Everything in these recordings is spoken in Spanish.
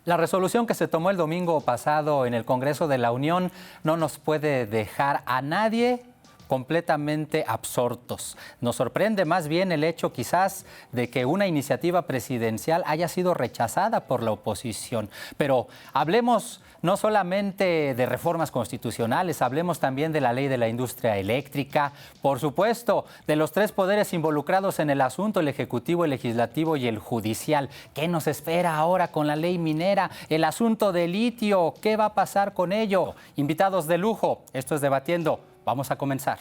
La resolución que se tomó el domingo pasado en el Congreso de la Unión no nos puede dejar a nadie completamente absortos. Nos sorprende más bien el hecho quizás de que una iniciativa presidencial haya sido rechazada por la oposición. Pero hablemos no solamente de reformas constitucionales, hablemos también de la ley de la industria eléctrica, por supuesto, de los tres poderes involucrados en el asunto, el ejecutivo, el legislativo y el judicial. ¿Qué nos espera ahora con la ley minera? El asunto del litio, ¿qué va a pasar con ello? Invitados de lujo, esto es Debatiendo. Vamos a comenzar.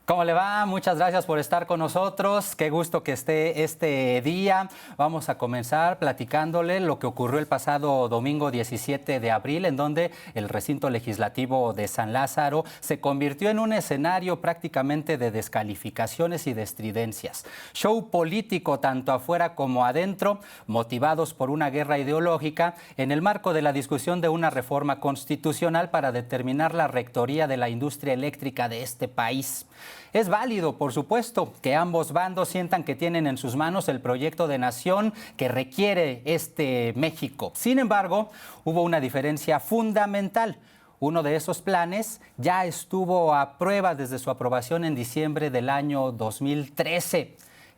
¿Cómo le va? Muchas gracias por estar con nosotros. Qué gusto que esté este día. Vamos a comenzar platicándole lo que ocurrió el pasado domingo 17 de abril, en donde el recinto legislativo de San Lázaro se convirtió en un escenario prácticamente de descalificaciones y de estridencias. Show político tanto afuera como adentro, motivados por una guerra ideológica en el marco de la discusión de una reforma constitucional para determinar la rectoría de la industria eléctrica de este país. Es válido, por supuesto, que ambos bandos sientan que tienen en sus manos el proyecto de nación que requiere este México. Sin embargo, hubo una diferencia fundamental. Uno de esos planes ya estuvo a prueba desde su aprobación en diciembre del año 2013.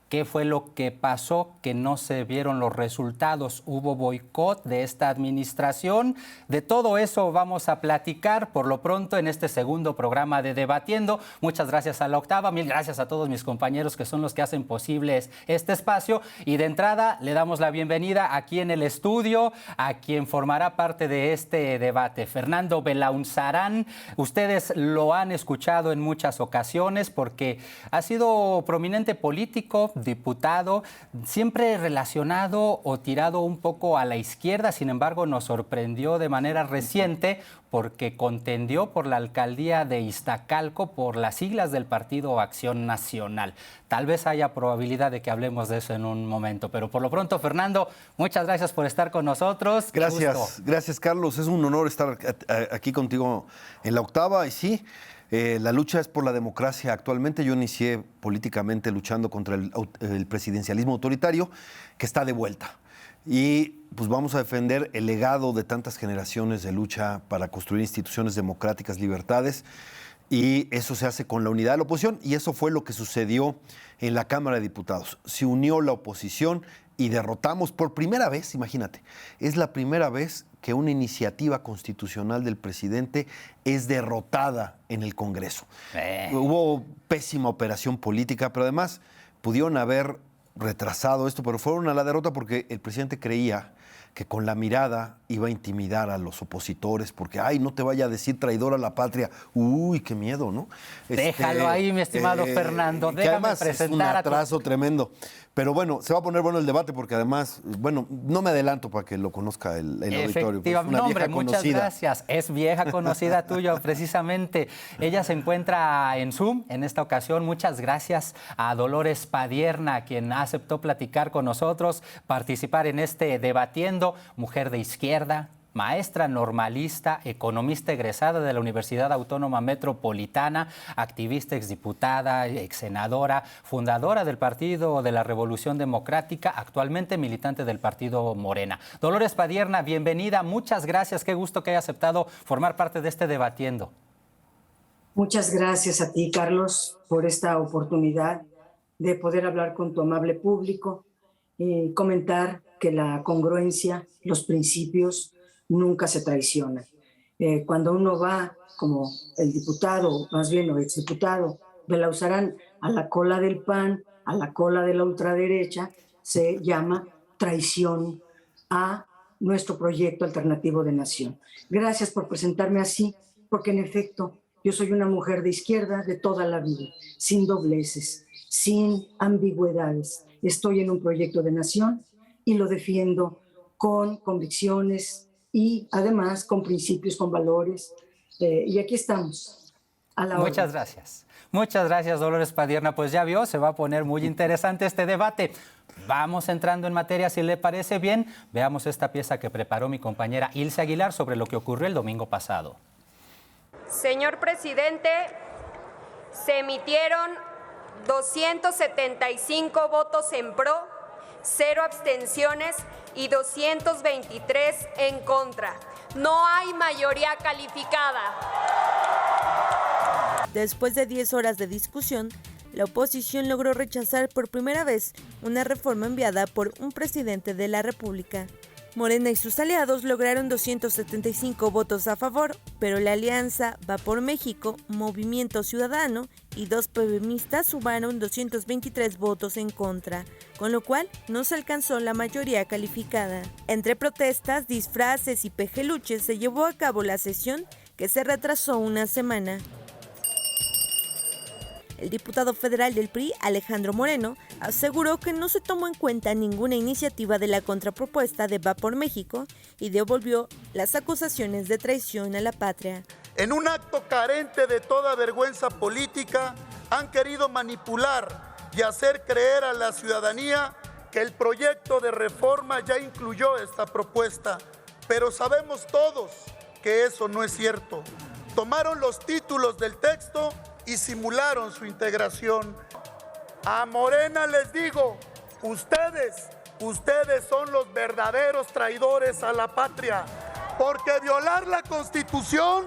¿Qué fue lo que pasó? Que no se vieron los resultados. Hubo boicot de esta administración. De todo eso vamos a platicar por lo pronto en este segundo programa de Debatiendo. Muchas gracias a La Octava, mil gracias a todos mis compañeros que son los que hacen posibles este espacio. Y de entrada le damos la bienvenida aquí en el estudio a quien formará parte de este debate, Fernando Belaunzarán. Ustedes lo han escuchado en muchas ocasiones porque ha sido prominente político, diputado, siempre relacionado o tirado un poco a la izquierda. Sin embargo, nos sorprendió de manera reciente porque contendió por la alcaldía de Iztacalco por las siglas del Partido Acción Nacional. Tal vez haya probabilidad de que hablemos de eso en un momento, pero por lo pronto, Fernando, muchas gracias por estar con nosotros. Gracias, Carlos. Es un honor estar aquí contigo en La Octava y sí, la lucha es por la democracia. Actualmente yo inicié políticamente luchando contra el presidencialismo autoritario que está de vuelta. Y pues vamos a defender el legado de tantas generaciones de lucha para construir instituciones democráticas, libertades. Y eso se hace con la unidad de la oposición. Y eso fue lo que sucedió en la Cámara de Diputados. Se unió la oposición y derrotamos por primera vez, imagínate, es la primera vez que una iniciativa constitucional del presidente es derrotada en el Congreso. Hubo pésima operación política, pero además pudieron haber retrasado esto, pero fueron a la derrota porque el presidente creía que con la mirada iba a intimidar a los opositores, porque, ay, no te vaya a decir traidor a la patria. Uy, qué miedo, ¿no? Déjalo ahí, mi estimado Fernando. Que además es un atraso tremendo. Pero bueno, se va a poner bueno el debate porque además, bueno, no me adelanto para que lo conozca el auditorio. Efectivamente, una vieja hombre, muchas gracias. Es vieja conocida tuya, precisamente. Ella se encuentra en Zoom en esta ocasión. Muchas gracias a Dolores Padierna, quien aceptó platicar con nosotros, participar en este Debatiendo. Mujer de izquierda, maestra normalista, economista egresada de la Universidad Autónoma Metropolitana, activista, exdiputada, exsenadora, fundadora del Partido de la Revolución Democrática, actualmente militante del Partido Morena. Dolores Padierna, bienvenida, muchas gracias, qué gusto que haya aceptado formar parte de este Debatiendo. Muchas gracias a ti, Carlos, por esta oportunidad de poder hablar con tu amable público y comentar que la congruencia, los principios nunca se traicionan. Cuando uno va, como el diputado, más bien o exdiputado Belaunzarán, a la cola del PAN, a la cola de la ultraderecha, se llama traición a nuestro proyecto alternativo de nación. Gracias por presentarme así, porque en efecto yo soy una mujer de izquierda de toda la vida, sin dobleces, sin ambigüedades. Estoy en un proyecto de nación y lo defiendo con convicciones y además con principios, con valores. Y aquí estamos. A la Muchas orden. gracias. Muchas gracias, Dolores Padierna. Pues ya vio, se va a poner muy interesante este debate. Vamos entrando en materia, si le parece bien. Veamos esta pieza que preparó mi compañera Ilse Aguilar sobre lo que ocurrió el domingo pasado. Señor presidente, Se emitieron 275 votos en pro, 0 abstenciones y 223 en contra. No hay mayoría calificada. Después de 10 horas de discusión, la oposición logró rechazar por primera vez una reforma enviada por un presidente de la República. Morena y sus aliados lograron 275 votos a favor, pero la alianza Va por México, Movimiento Ciudadano y 2 PBmistas sumaron 223 votos en contra, con lo cual no se alcanzó la mayoría calificada. Entre protestas, disfraces y pejeluches se llevó a cabo la sesión, que se retrasó una semana. El diputado federal del PRI, Alejandro Moreno, aseguró que no se tomó en cuenta ninguna iniciativa de la contrapropuesta de Va por México y devolvió las acusaciones de traición a la patria. En un acto carente de toda vergüenza política, han querido manipular y hacer creer a la ciudadanía que el proyecto de reforma ya incluyó esta propuesta, pero sabemos todos que eso no es cierto. Tomaron los títulos del texto y simularon su integración. A Morena les digo, ustedes son los verdaderos traidores a la patria, porque violar la Constitución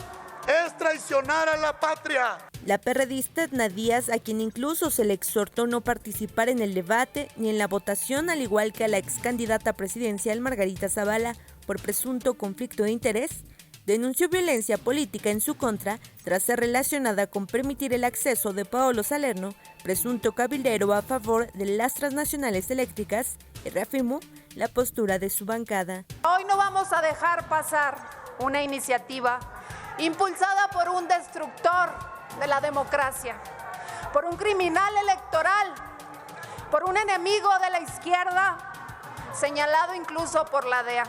es traicionar a la patria. La perredista Edna Díaz, a quien incluso se le exhortó no participar en el debate ni en la votación, al igual que a la ex candidata presidencial Margarita Zavala por presunto conflicto de interés, denunció violencia política en su contra tras ser relacionada con permitir el acceso de Paolo Salerno, presunto cabildero a favor de las transnacionales eléctricas, y reafirmó la postura de su bancada. Hoy no vamos a dejar pasar una iniciativa impulsada por un destructor de la democracia, por un criminal electoral, por un enemigo de la izquierda, señalado incluso por la DEA,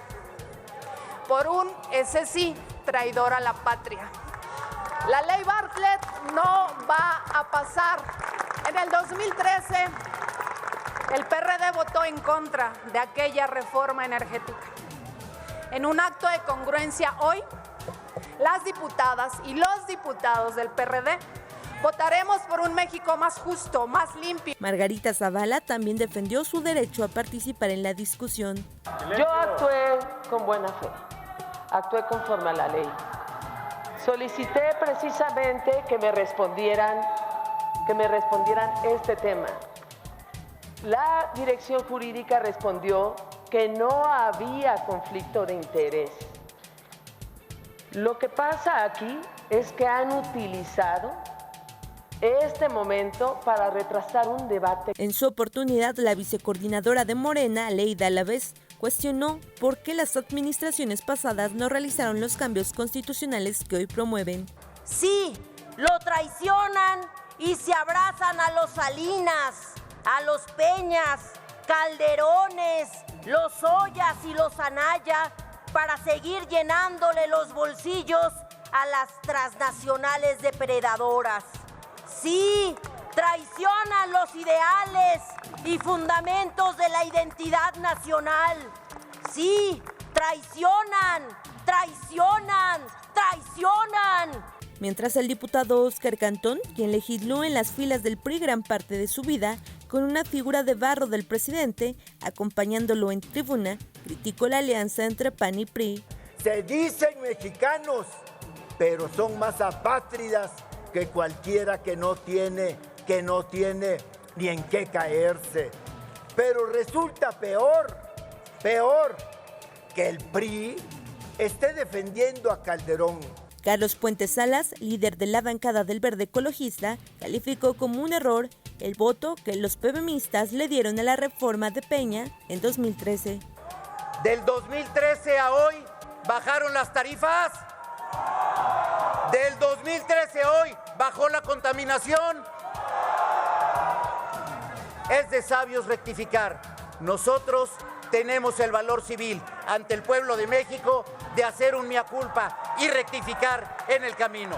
por un, ese sí, traidor a la patria. La ley Bartlett no va a pasar. En el 2013, el PRD votó en contra de aquella reforma energética. En un acto de congruencia hoy, las diputadas y los diputados del PRD votaremos por un México más justo, más limpio. Margarita Zavala también defendió su derecho a participar en la discusión. Yo actué con buena fe, actué conforme a la ley. Solicité precisamente que me respondieran este tema. La dirección jurídica respondió que no había conflicto de interés. Lo que pasa aquí es que han utilizado este momento para retrasar un debate. En su oportunidad, la vicecoordinadora de Morena, Leida Alavés, cuestionó por qué las administraciones pasadas no realizaron los cambios constitucionales que hoy promueven. Sí, lo traicionan y se abrazan a los Salinas, a los Peñas, Calderones, los Ollas y los Anaya para seguir llenándole los bolsillos a las transnacionales depredadoras. Sí, traicionan los ideales y fundamentos de la identidad nacional. Sí, traicionan. Mientras el diputado Óscar Cantón, quien legisló en las filas del PRI gran parte de su vida, con una figura de barro del presidente, acompañándolo en tribuna, criticó la alianza entre PAN y PRI. Se dicen mexicanos, pero son más apátridas que cualquiera que no tiene ni en qué caerse. Pero resulta peor que el PRI esté defendiendo a Calderón. Carlos Puentes Salas, líder de la bancada del Verde Ecologista, calificó como un error el voto que los PBmistas le dieron a la reforma de Peña en 2013. Del 2013 a hoy, ¿bajaron las tarifas? Del 2013 a hoy, ¿bajó la contaminación? Es de sabios rectificar. Nosotros tenemos el valor civil ante el pueblo de México de hacer un mea culpa y rectificar en el camino.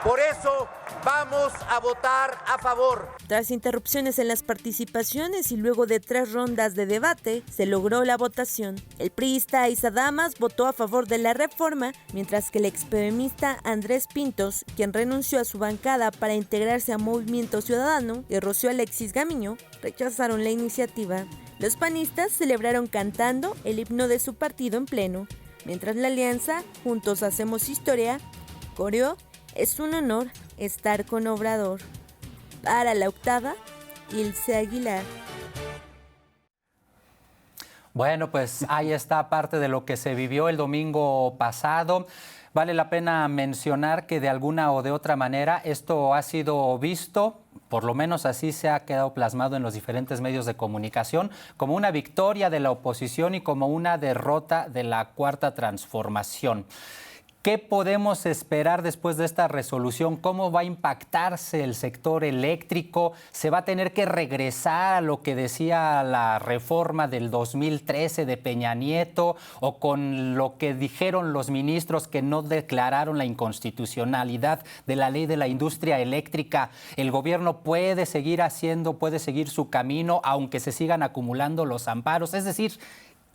Por eso vamos a votar a favor. Tras interrupciones en las participaciones y luego de 3 rondas de debate, se logró la votación. El priista Isa Damas votó a favor de la reforma, mientras que el expemista Andrés Pintos, quien renunció a su bancada para integrarse a Movimiento Ciudadano, y Rocío Alexis Gamiño, rechazaron la iniciativa. Los panistas celebraron cantando el himno de su partido en pleno, mientras la alianza Juntos Hacemos Historia coreó "Es un honor estar con Obrador". Para La Octava, Ilse Aguilar. Bueno, pues ahí está parte de lo que se vivió el domingo pasado. Vale la pena mencionar que de alguna o de otra manera esto ha sido visto, por lo menos así se ha quedado plasmado en los diferentes medios de comunicación, como una victoria de la oposición y como una derrota de la Cuarta Transformación. ¿Qué podemos esperar después de esta resolución? ¿Cómo va a impactarse el sector eléctrico? ¿Se va a tener que regresar a lo que decía la reforma del 2013 de Peña Nieto o con lo que dijeron los ministros que no declararon la inconstitucionalidad de la ley de la industria eléctrica? ¿El gobierno puede seguir su camino aunque se sigan acumulando los amparos? Es decir,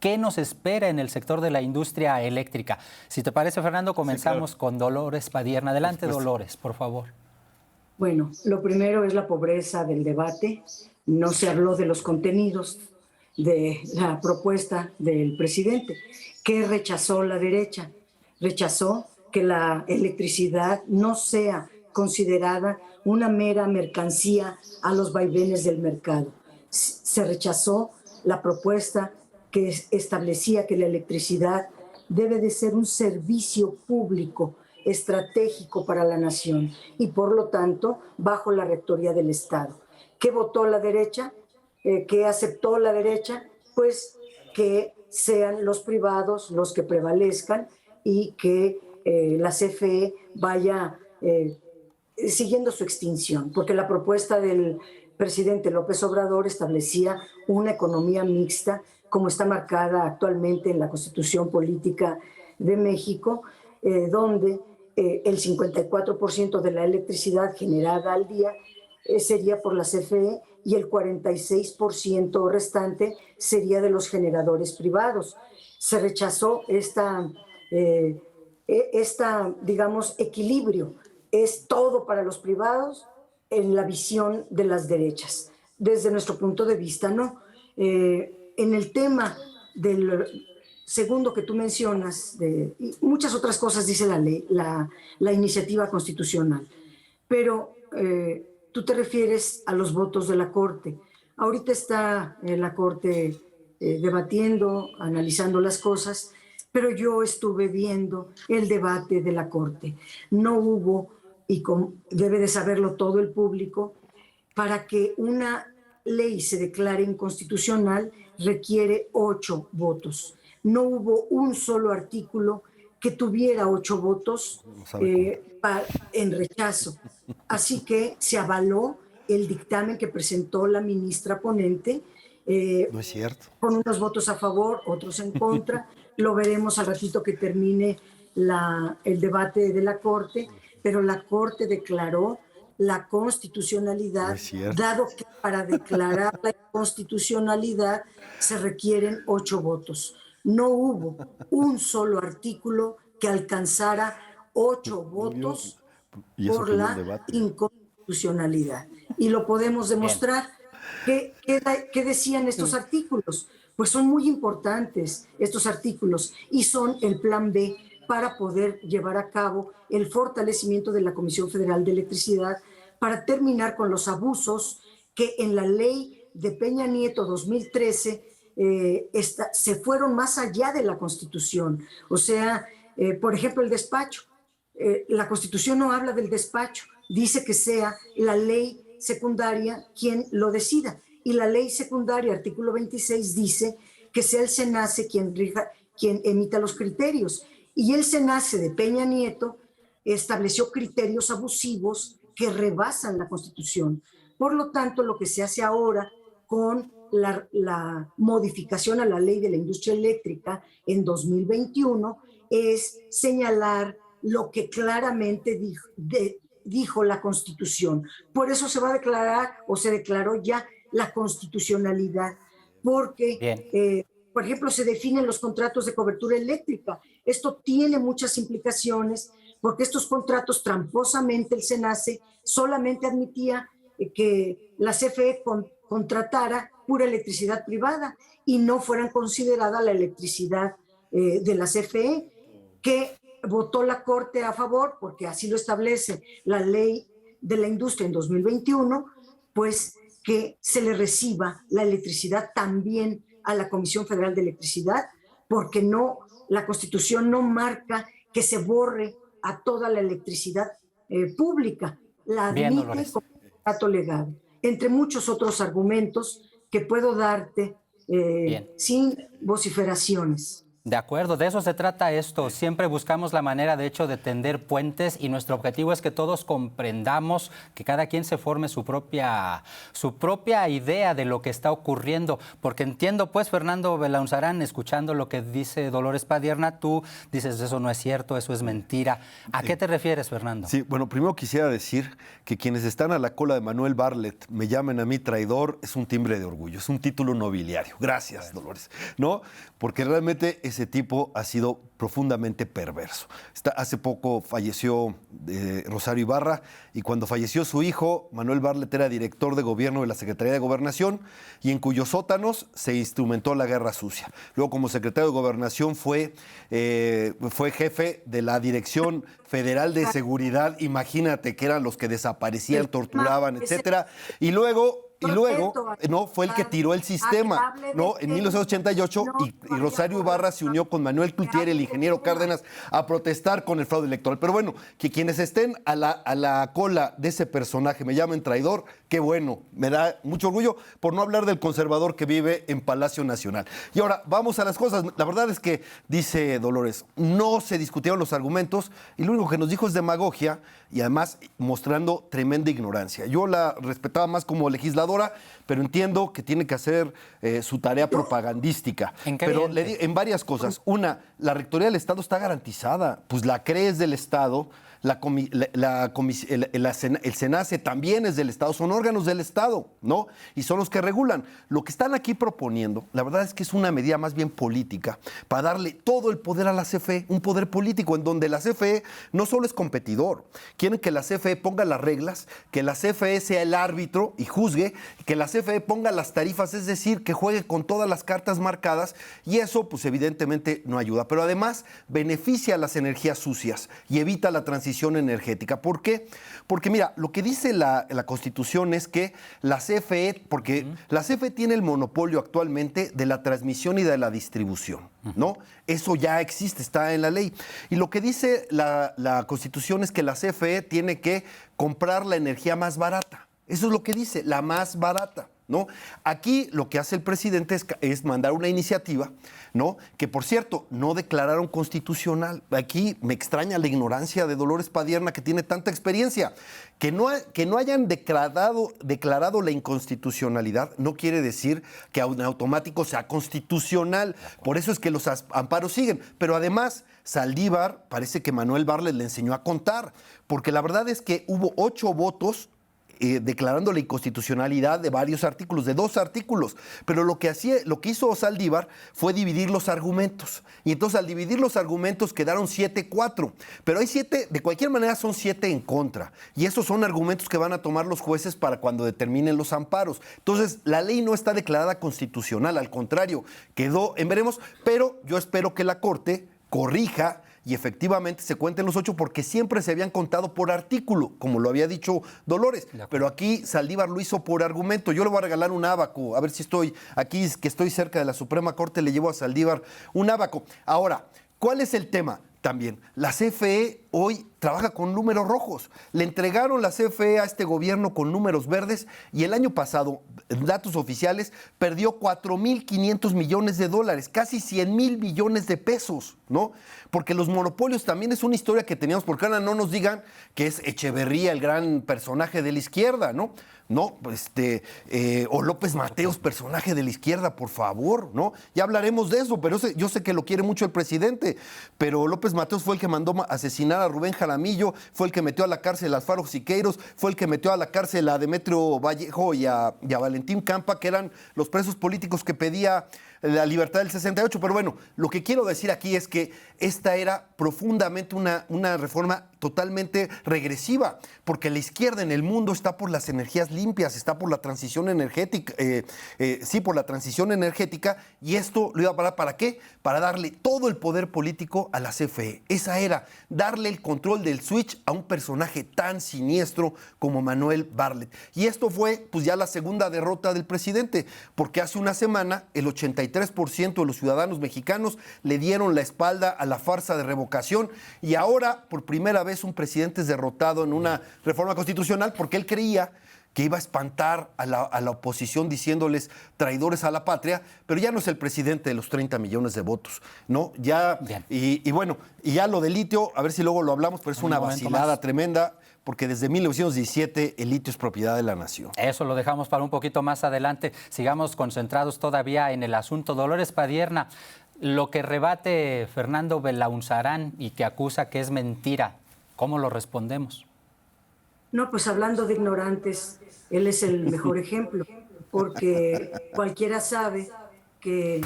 ¿qué nos espera en el sector de la industria eléctrica? Si te parece, Fernando, comenzamos con Dolores Padierna. Adelante, Dolores, por favor. Bueno, lo primero es la pobreza del debate. No se habló de los contenidos de la propuesta del presidente. ¿Qué rechazó la derecha? Rechazó que la electricidad no sea considerada una mera mercancía a los vaivenes del mercado. Se rechazó la propuesta que establecía que la electricidad debe de ser un servicio público estratégico para la nación y por lo tanto bajo la rectoría del Estado. ¿Qué votó la derecha? ¿Qué aceptó la derecha? Pues que sean los privados los que prevalezcan y que la CFE vaya siguiendo su extinción, porque la propuesta del presidente López Obrador establecía una economía mixta como está marcada actualmente en la Constitución Política de México, donde el 54% de la electricidad generada al día sería por la CFE y el 46% restante sería de los generadores privados. Se rechazó digamos, equilibrio. Es todo para los privados en la visión de las derechas. Desde nuestro punto de vista, no. En el tema del segundo que tú mencionas, y muchas otras cosas dice la ley, la iniciativa constitucional, pero tú te refieres a los votos de la Corte. Ahorita está la Corte debatiendo, analizando las cosas, pero yo estuve viendo el debate de la Corte. No hubo, y debe de saberlo todo el público, para que una ley se declare inconstitucional requiere 8 votos. No hubo un solo artículo que tuviera 8 votos en rechazo. Así que se avaló el dictamen que presentó la ministra ponente. No es cierto. Con unos votos a favor, otros en contra. Lo veremos al ratito que termine el debate de la Corte, pero la Corte declaró la constitucionalidad, dado que para declarar la constitucionalidad se requieren 8 votos. No hubo un solo artículo que alcanzara 8 votos por la inconstitucionalidad. Y lo podemos demostrar. ¿Qué decían estos artículos? Pues son muy importantes estos artículos y son el plan B para poder llevar a cabo el fortalecimiento de la Comisión Federal de Electricidad para terminar con los abusos que en la ley de Peña Nieto 2013 se fueron más allá de la Constitución. O sea, por ejemplo, el despacho. La Constitución no habla del despacho, dice que sea la ley secundaria quien lo decida. Y la ley secundaria, artículo 26, dice que sea el SENACE quien emita los criterios. Y el SENACE de Peña Nieto estableció criterios abusivos que rebasan la Constitución. Por lo tanto, lo que se hace ahora con la modificación a la ley de la industria eléctrica en 2021 es señalar lo que claramente dijo la Constitución. Por eso se va a declarar, o se declaró ya, la constitucionalidad, porque, por ejemplo, se definen los contratos de cobertura eléctrica. Esto tiene muchas implicaciones, porque estos contratos, tramposamente, el SENACE solamente admitía que la CFE contratara pura electricidad privada y no fueran considerada la electricidad de la CFE, que votó la Corte a favor, porque así lo establece la Ley de la Industria en 2021, pues que se le reciba la electricidad también a la Comisión Federal de Electricidad, porque no, la Constitución no marca que se borre a toda la electricidad pública, la admite como contrato legal, entre muchos otros argumentos que puedo darte sin vociferaciones. De acuerdo, de eso se trata esto. Siempre buscamos la manera, de hecho, de tender puentes y nuestro objetivo es que todos comprendamos, que cada quien se forme su propia idea de lo que está ocurriendo. Porque entiendo, pues, Fernando Belaunzarán, escuchando lo que dice Dolores Padierna, tú dices, eso no es cierto, eso es mentira. ¿A qué te refieres, Fernando? Sí, bueno, primero quisiera decir que quienes están a la cola de Manuel Bartlett me llamen a mí traidor, es un timbre de orgullo, es un título nobiliario. Gracias, Dolores. ¿No? Porque realmente ese tipo ha sido profundamente perverso. Hace poco falleció Rosario Ibarra y cuando falleció su hijo, Manuel Bartlett era director de gobierno de la Secretaría de Gobernación y en cuyos sótanos se instrumentó la guerra sucia. Luego, como secretario de Gobernación, fue jefe de la Dirección Federal de Seguridad. Imagínate que eran los que desaparecían, torturaban, etcétera. Y luego no, fue el que tiró el sistema, ¿no? En 1988 y Rosario Ibarra se unió con Manuel Cloutier, el ingeniero Cárdenas, a protestar con el fraude electoral. Pero bueno, que quienes estén a la cola de ese personaje me llamen traidor, qué bueno, me da mucho orgullo, por no hablar del conservador que vive en Palacio Nacional. Y ahora, vamos a las cosas. La verdad es que, dice Dolores, no se discutieron los argumentos y lo único que nos dijo es demagogia y además mostrando tremenda ignorancia. Yo la respetaba más como legisladora, pero entiendo que tiene que hacer su tarea propagandística. Pero le digo en varias cosas. Una, la rectoría del Estado está garantizada, pues la CRE es del Estado, el SENACE también es del Estado, son órganos del Estado, ¿no? Y son los que regulan. Lo que están aquí proponiendo, la verdad es que es una medida más bien política, para darle todo el poder a la CFE, un poder político en donde la CFE no solo es competidor, quieren que la CFE ponga las reglas, que la CFE sea el árbitro y juzgue, que la CFE ponga las tarifas, es decir, que juegue con todas las cartas marcadas, y eso pues evidentemente no ayuda, pero además beneficia a las energías sucias y evita la transición energética. ¿Por qué? Porque mira, lo que dice la Constitución es que la CFE, porque la CFE tiene el monopolio actualmente de la transmisión y de la distribución, ¿no? Eso ya existe, está en la ley. Y lo que dice la Constitución es que la CFE tiene que comprar la energía más barata. Eso es lo que dice, la más barata, ¿no? Aquí lo que hace el presidente es mandar una iniciativa, ¿no? Que, por cierto, no declararon constitucional. Aquí me extraña la ignorancia de Dolores Padierna, que tiene tanta experiencia. Que no hayan declarado la inconstitucionalidad no quiere decir que en automático sea constitucional. Por eso es que los amparos siguen. Pero además, Saldívar, parece que Manuel Bartlett le enseñó a contar, porque la verdad es que hubo 8 votos declarando la inconstitucionalidad de varios artículos, de 2 artículos, pero lo que hizo Saldívar fue dividir los argumentos, y entonces al dividir los argumentos quedaron 7-4, pero hay 7, de cualquier manera son 7 en contra, y esos son argumentos que van a tomar los jueces para cuando determinen los amparos. Entonces la ley no está declarada constitucional, al contrario, quedó en veremos, pero yo espero que la Corte corrija y efectivamente se cuenten los 8, porque siempre se habían contado por artículo, como lo había dicho Dolores, pero aquí Saldívar lo hizo por argumento. Yo le voy a regalar un ábaco, a ver si estoy aquí, que estoy cerca de la Suprema Corte, le llevo a Saldívar un ábaco. Ahora, ¿cuál es el tema? También, la CFE hoy trabaja con números rojos. Le entregaron la CFE a este gobierno con números verdes y el año pasado, en datos oficiales, perdió 4.500 millones de dólares, casi 100,000 millones de pesos, ¿no? Porque los monopolios también es una historia que teníamos, porque ahora no nos digan que es Echeverría el gran personaje de la izquierda, ¿no? No, o López Mateos, personaje de la izquierda, por favor, ¿no? Ya hablaremos de eso, pero yo sé que lo quiere mucho el presidente, pero López Mateos fue el que mandó asesinar a Rubén Jaramillo, fue el que metió a la cárcel a Alfaro Siqueiros, fue el que metió a la cárcel a Demetrio Vallejo y a Valentín Campa, que eran los presos políticos que pedía la libertad del 68. Pero bueno, lo que quiero decir aquí es que esta era profundamente una reforma totalmente regresiva, porque la izquierda en el mundo está por las energías limpias, está por la transición energética, por la transición energética, y esto lo iba a parar, ¿para qué? Para darle todo el poder político a la CFE. Esa era, darle el control del switch a un personaje tan siniestro como Manuel Bartlett. Y esto fue pues ya la segunda derrota del presidente, porque hace una semana el 83% de los ciudadanos mexicanos le dieron la espalda a la farsa de revocación, y ahora por primera vez un presidente es derrotado en una reforma constitucional porque él creía que iba a espantar a la oposición diciéndoles traidores a la patria, pero ya no es el presidente de los 30 millones de votos, ¿no? Ya, y bueno, y ya lo del litio, a ver si luego lo hablamos, pero es una vacilada tremenda, porque desde 1917 el litio es propiedad de la nación. Eso lo dejamos para un poquito más adelante. Sigamos concentrados todavía en el asunto. Dolores Padierna, lo que rebate Fernando Belaunzarán y que acusa que es mentira, ¿cómo lo respondemos? No, pues hablando de ignorantes, él es el mejor ejemplo, porque cualquiera sabe que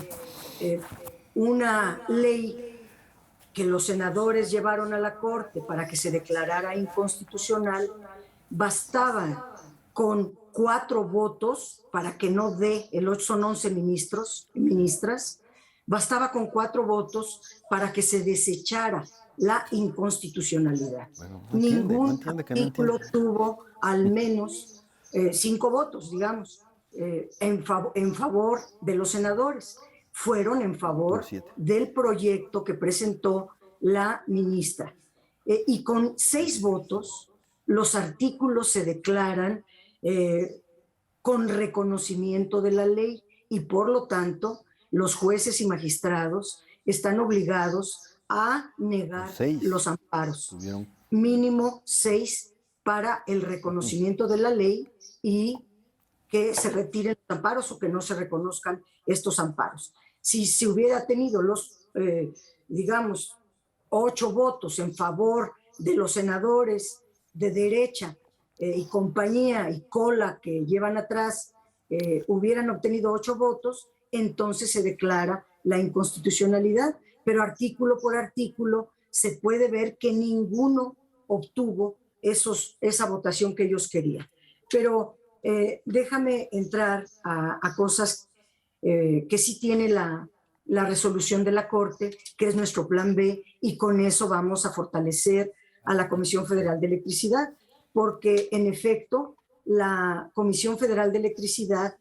una ley que los senadores llevaron a la Corte para que se declarara inconstitucional, bastaba con 4 votos para que no dé, son 11 ministros y ministras, bastaba con 4 votos para que se desechara la inconstitucionalidad. Bueno, ningún artículo tuvo al menos 5 votos, digamos, en favor de los senadores. Fueron en favor del proyecto que presentó la ministra. Y con 6 votos, los artículos se declaran con reconocimiento de la ley, y por lo tanto, los jueces y magistrados están obligados a negar los amparos. Mínimo 6 para el reconocimiento de la ley y que se retiren los amparos o que no se reconozcan estos amparos. Si se hubiera tenido los, 8 votos en favor de los senadores de derecha y compañía y cola que llevan atrás, hubieran obtenido 8 votos, entonces se declara la inconstitucionalidad. Pero artículo por artículo se puede ver que ninguno obtuvo esa votación que ellos querían. Pero déjame entrar a cosas que sí tiene la resolución de la Corte, que es nuestro plan B, y con eso vamos a fortalecer a la Comisión Federal de Electricidad, porque en efecto la Comisión Federal de Electricidad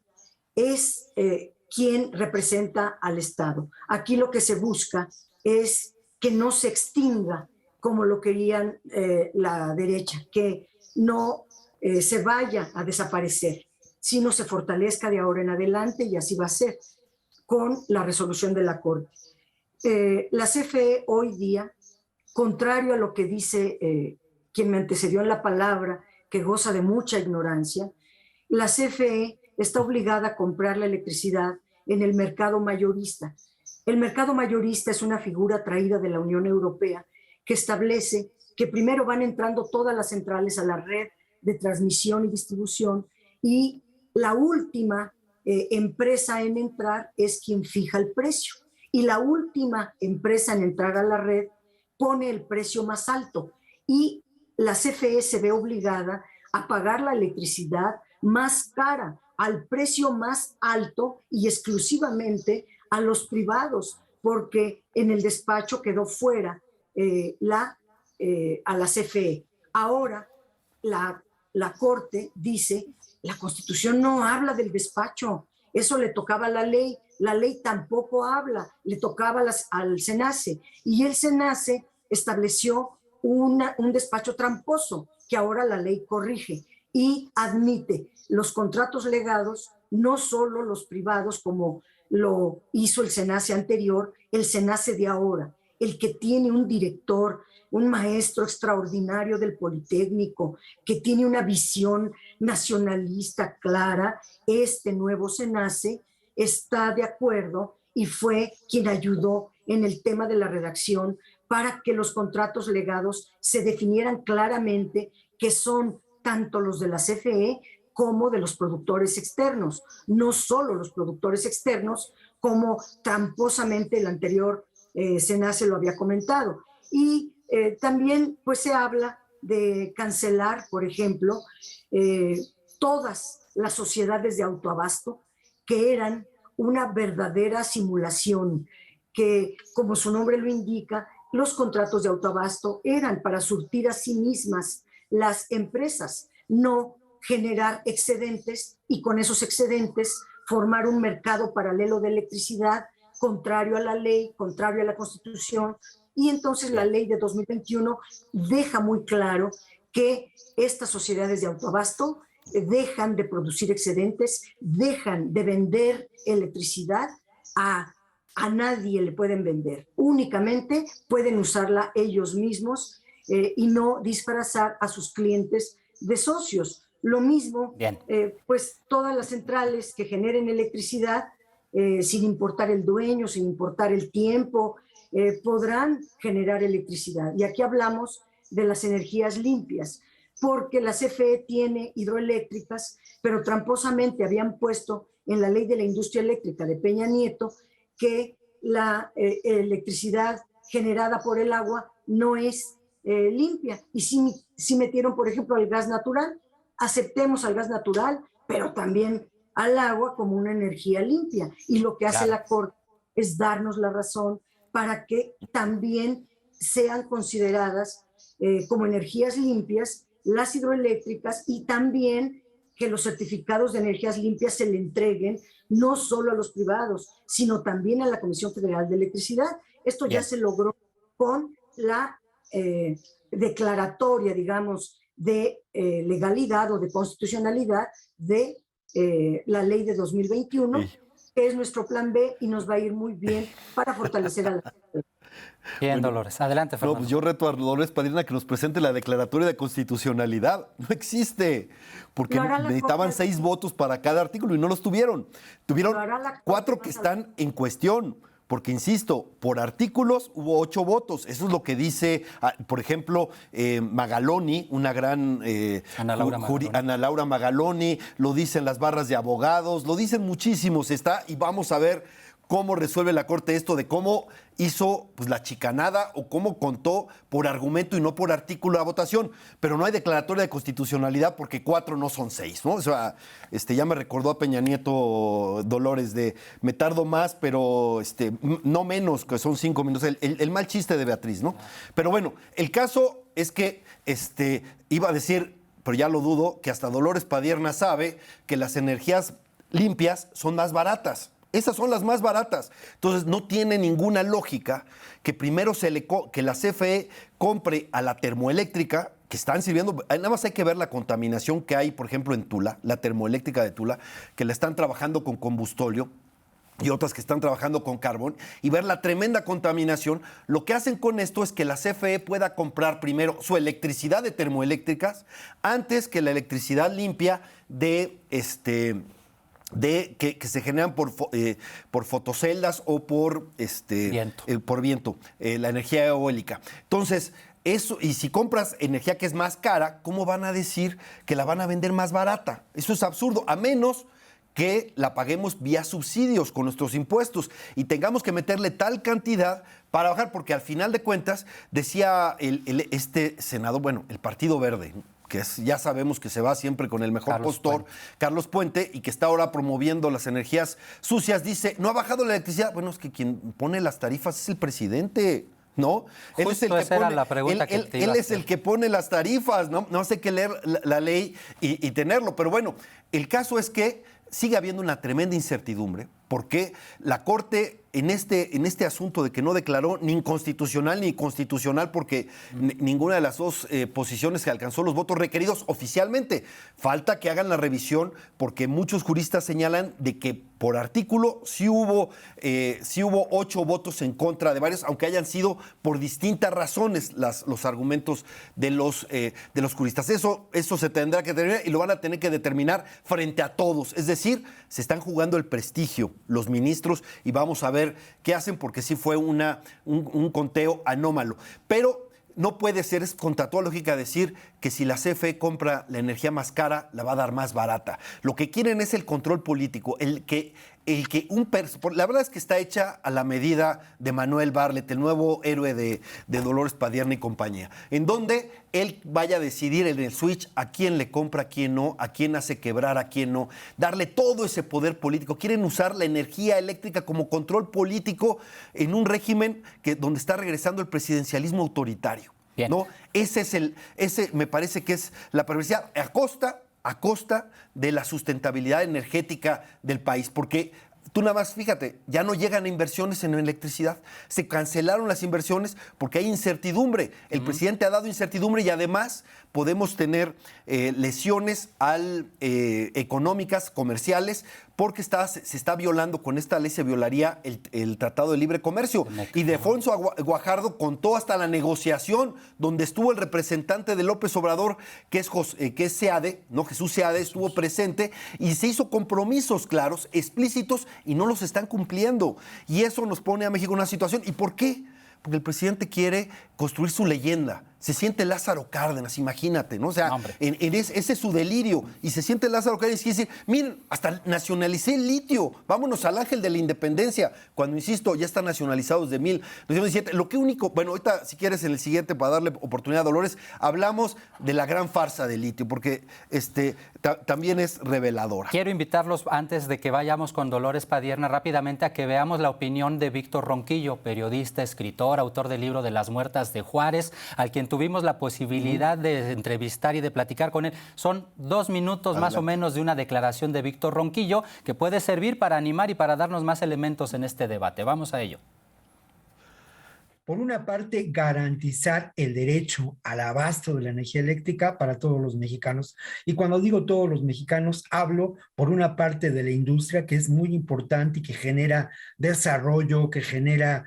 es quien representa al Estado. Aquí lo que se busca es que no se extinga como lo querían la derecha, que no se vaya a desaparecer, sino se fortalezca de ahora en adelante, y así va a ser con la resolución de la Corte. La CFE hoy día, contrario a lo que dice quien me antecedió en la palabra, que goza de mucha ignorancia, la CFE está obligada a comprar la electricidad en el mercado mayorista. El mercado mayorista es una figura traída de la Unión Europea que establece que primero van entrando todas las centrales a la red de transmisión y distribución, y la última empresa en entrar es quien fija el precio, y la última empresa en entrar a la red pone el precio más alto, y la CFE se ve obligada a pagar la electricidad más cara, al precio más alto y exclusivamente a los privados, porque en el despacho quedó fuera a la CFE. Ahora la Corte dice, la Constitución no habla del despacho, eso le tocaba a la ley tampoco habla, le tocaba al SENACE, y el SENACE estableció un despacho tramposo que ahora la ley corrige y admite los contratos legados, no solo los privados como lo hizo el SENACE anterior, el SENACE de ahora, el que tiene un director, un maestro extraordinario del Politécnico, que tiene una visión nacionalista clara. Este nuevo SENACE está de acuerdo y fue quien ayudó en el tema de la redacción para que los contratos legados se definieran claramente que son tanto los de la CFE como de los productores externos, no solo los productores externos, como tramposamente el anterior SENACE lo había comentado. Y también pues se habla de cancelar, por ejemplo, todas las sociedades de autoabasto que eran una verdadera simulación, que como su nombre lo indica, los contratos de autoabasto eran para surtir a sí mismas las empresas, no generar excedentes y con esos excedentes formar un mercado paralelo de electricidad contrario a la ley, contrario a la Constitución. Y entonces la ley de 2021 deja muy claro que estas sociedades de autoabasto dejan de producir excedentes, dejan de vender electricidad a nadie le pueden vender, únicamente pueden usarla ellos mismos y no disfrazar a sus clientes de socios. Lo mismo, pues todas las centrales que generen electricidad, sin importar el dueño, sin importar el tiempo, podrán generar electricidad. Y aquí hablamos de las energías limpias, porque la CFE tiene hidroeléctricas, pero tramposamente habían puesto en la ley de la industria eléctrica de Peña Nieto que la electricidad generada por el agua no es limpia. Y si metieron, por ejemplo, el gas natural, aceptemos al gas natural, pero también al agua como una energía limpia. Y lo que hace la Corte es darnos la razón para que también sean consideradas como energías limpias las hidroeléctricas y también que los certificados de energías limpias se le entreguen no solo a los privados, sino también a la Comisión Federal de Electricidad. Esto ya se logró con la declaratoria, digamos, de legalidad o de constitucionalidad de la ley de 2021, que es nuestro plan B y nos va a ir muy bien para fortalecer a la Bien, Dolores. Adelante, Fernando. No, pues yo reto a Dolores Padierna que nos presente la declaratoria de constitucionalidad. No existe, porque necesitaban 6 votos para cada artículo y no los tuvieron. Tuvieron 4 que están en cuestión. Porque, insisto, por artículos hubo 8 votos. Eso es lo que dice, por ejemplo, Magaloni, una gran Ana Laura Magaloni, lo dicen las barras de abogados, lo dicen muchísimos. Y vamos a ver cómo resuelve la Corte esto de cómo hizo pues, la chicanada o cómo contó por argumento y no por artículo a votación. Pero no hay declaratoria de constitucionalidad porque 4 no son 6, ¿no? O sea, ya me recordó a Peña Nieto, Dolores, de me tardo más, pero no menos, que son 5 minutos. El mal chiste de Beatriz, ¿no? Pero bueno, el caso es que iba a decir, pero ya lo dudo, que hasta Dolores Padierna sabe que las energías limpias son más baratas. Esas son las más baratas. Entonces, no tiene ninguna lógica que primero que la CFE compre a la termoeléctrica, que están sirviendo. Nada más hay que ver la contaminación que hay, por ejemplo, en Tula, la termoeléctrica de Tula, que la están trabajando con combustóleo y otras que están trabajando con carbón, y ver la tremenda contaminación. Lo que hacen con esto es que la CFE pueda comprar primero su electricidad de termoeléctricas antes que la electricidad limpia de que se generan por fotoceldas o por viento, la energía eólica. Entonces, eso, y si compras energía que es más cara, ¿cómo van a decir que la van a vender más barata? Eso es absurdo, a menos que la paguemos vía subsidios con nuestros impuestos y tengamos que meterle tal cantidad para bajar, porque al final de cuentas, decía este senador, bueno, el Partido Verde, que ya sabemos que se va siempre con el mejor postor, Carlos Puente, y que está ahora promoviendo las energías sucias, dice, no ha bajado la electricidad. Bueno, es que quien pone las tarifas es el presidente, ¿no? Él es el que pone, la pregunta él es el que pone las tarifas, ¿no? No hace que leer la ley y tenerlo. Pero bueno, el caso es que sigue habiendo una tremenda incertidumbre, porque la Corte en este asunto de que no declaró ni inconstitucional ni constitucional, porque ninguna de las dos posiciones que alcanzó los votos requeridos oficialmente. Falta que hagan la revisión, porque muchos juristas señalan de que por artículo sí hubo 8 votos en contra de varios, aunque hayan sido por distintas razones los argumentos de los juristas. Eso se tendrá que determinar y lo van a tener que determinar frente a todos. Es decir, se están jugando el prestigio los ministros y vamos a ver qué hacen, porque sí fue un conteo anómalo. Pero no puede ser, es contra toda lógica, decir que si la CFE compra la energía más cara, la va a dar más barata. Lo que quieren es el control político, la verdad es que está hecha a la medida de Manuel Bartlett, el nuevo héroe de Dolores Padierna y compañía, en donde él vaya a decidir en el switch a quién le compra, a quién no, a quién hace quebrar, a quién no, darle todo ese poder político. Quieren usar la energía eléctrica como control político en un régimen donde está regresando el presidencialismo autoritario. Bien. ¿No? Ese me parece que es la perversidad a costa de la sustentabilidad energética del país, porque tú nada más, fíjate, ya no llegan inversiones en electricidad, se cancelaron las inversiones porque hay incertidumbre. El presidente ha dado incertidumbre y además podemos tener lesiones económicas, comerciales, porque se está violando, con esta ley se violaría el Tratado de Libre Comercio. Y Defonso Guajardo contó hasta la negociación donde estuvo el representante de López Obrador, que es Seade, ¿no? Jesús Seade estuvo presente y se hizo compromisos claros, explícitos, y no los están cumpliendo. Y eso nos pone a México en una situación. ¿Y por qué? Porque el presidente quiere construir su leyenda. Se siente Lázaro Cárdenas, imagínate, ¿no? O sea, ese es su delirio. Y se siente Lázaro Cárdenas y quiere decir, miren, hasta nacionalicé el litio, vámonos al ángel de la independencia. Cuando, insisto, ya está nacionalizado desde 1917. Lo que único, bueno, ahorita, si quieres, en el siguiente, para darle oportunidad a Dolores, hablamos de la gran farsa del litio, porque también es reveladora. Quiero invitarlos, antes de que vayamos con Dolores Padierna, rápidamente a que veamos la opinión de Víctor Ronquillo, periodista, escritor, autor del libro de Las Muertas de Juárez, al quien tuvimos la posibilidad de entrevistar y de platicar con él. Son 2 minutos más o menos de una declaración de Víctor Ronquillo que puede servir para animar y para darnos más elementos en este debate. Vamos a ello. Por una parte, garantizar el derecho al abasto de la energía eléctrica para todos los mexicanos. Y cuando digo todos los mexicanos, hablo por una parte de la industria, que es muy importante y que genera desarrollo, que genera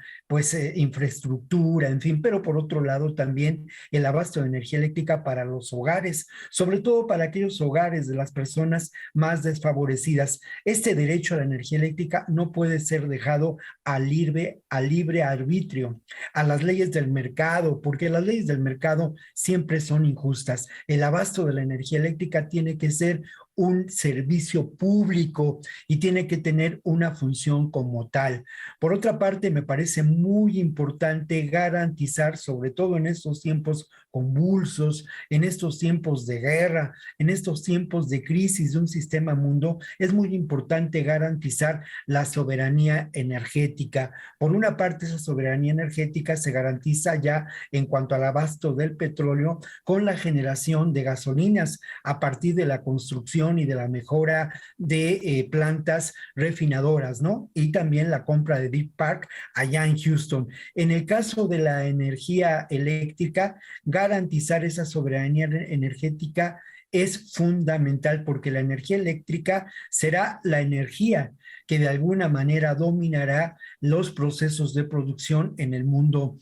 infraestructura, en fin, pero por otro lado también el abasto de energía eléctrica para los hogares, sobre todo para aquellos hogares de las personas más desfavorecidas. Este derecho a la energía eléctrica no puede ser dejado al libre arbitrio, a las leyes del mercado, porque las leyes del mercado siempre son injustas. El abasto de la energía eléctrica tiene que ser un servicio público y tiene que tener una función como tal. Por otra parte, me parece muy importante garantizar, sobre todo en estos tiempos convulsos, en estos tiempos de guerra, en estos tiempos de crisis de un sistema mundo, es muy importante garantizar la soberanía energética. Por una parte, esa soberanía energética se garantiza ya en cuanto al abasto del petróleo con la generación de gasolinas a partir de la construcción y de la mejora de plantas refinadoras, ¿no? Y también la compra de Deep Park allá en Houston. En el caso de la energía eléctrica, garantizar esa soberanía energética es fundamental, porque la energía eléctrica será la energía que de alguna manera dominará los procesos de producción en el mundo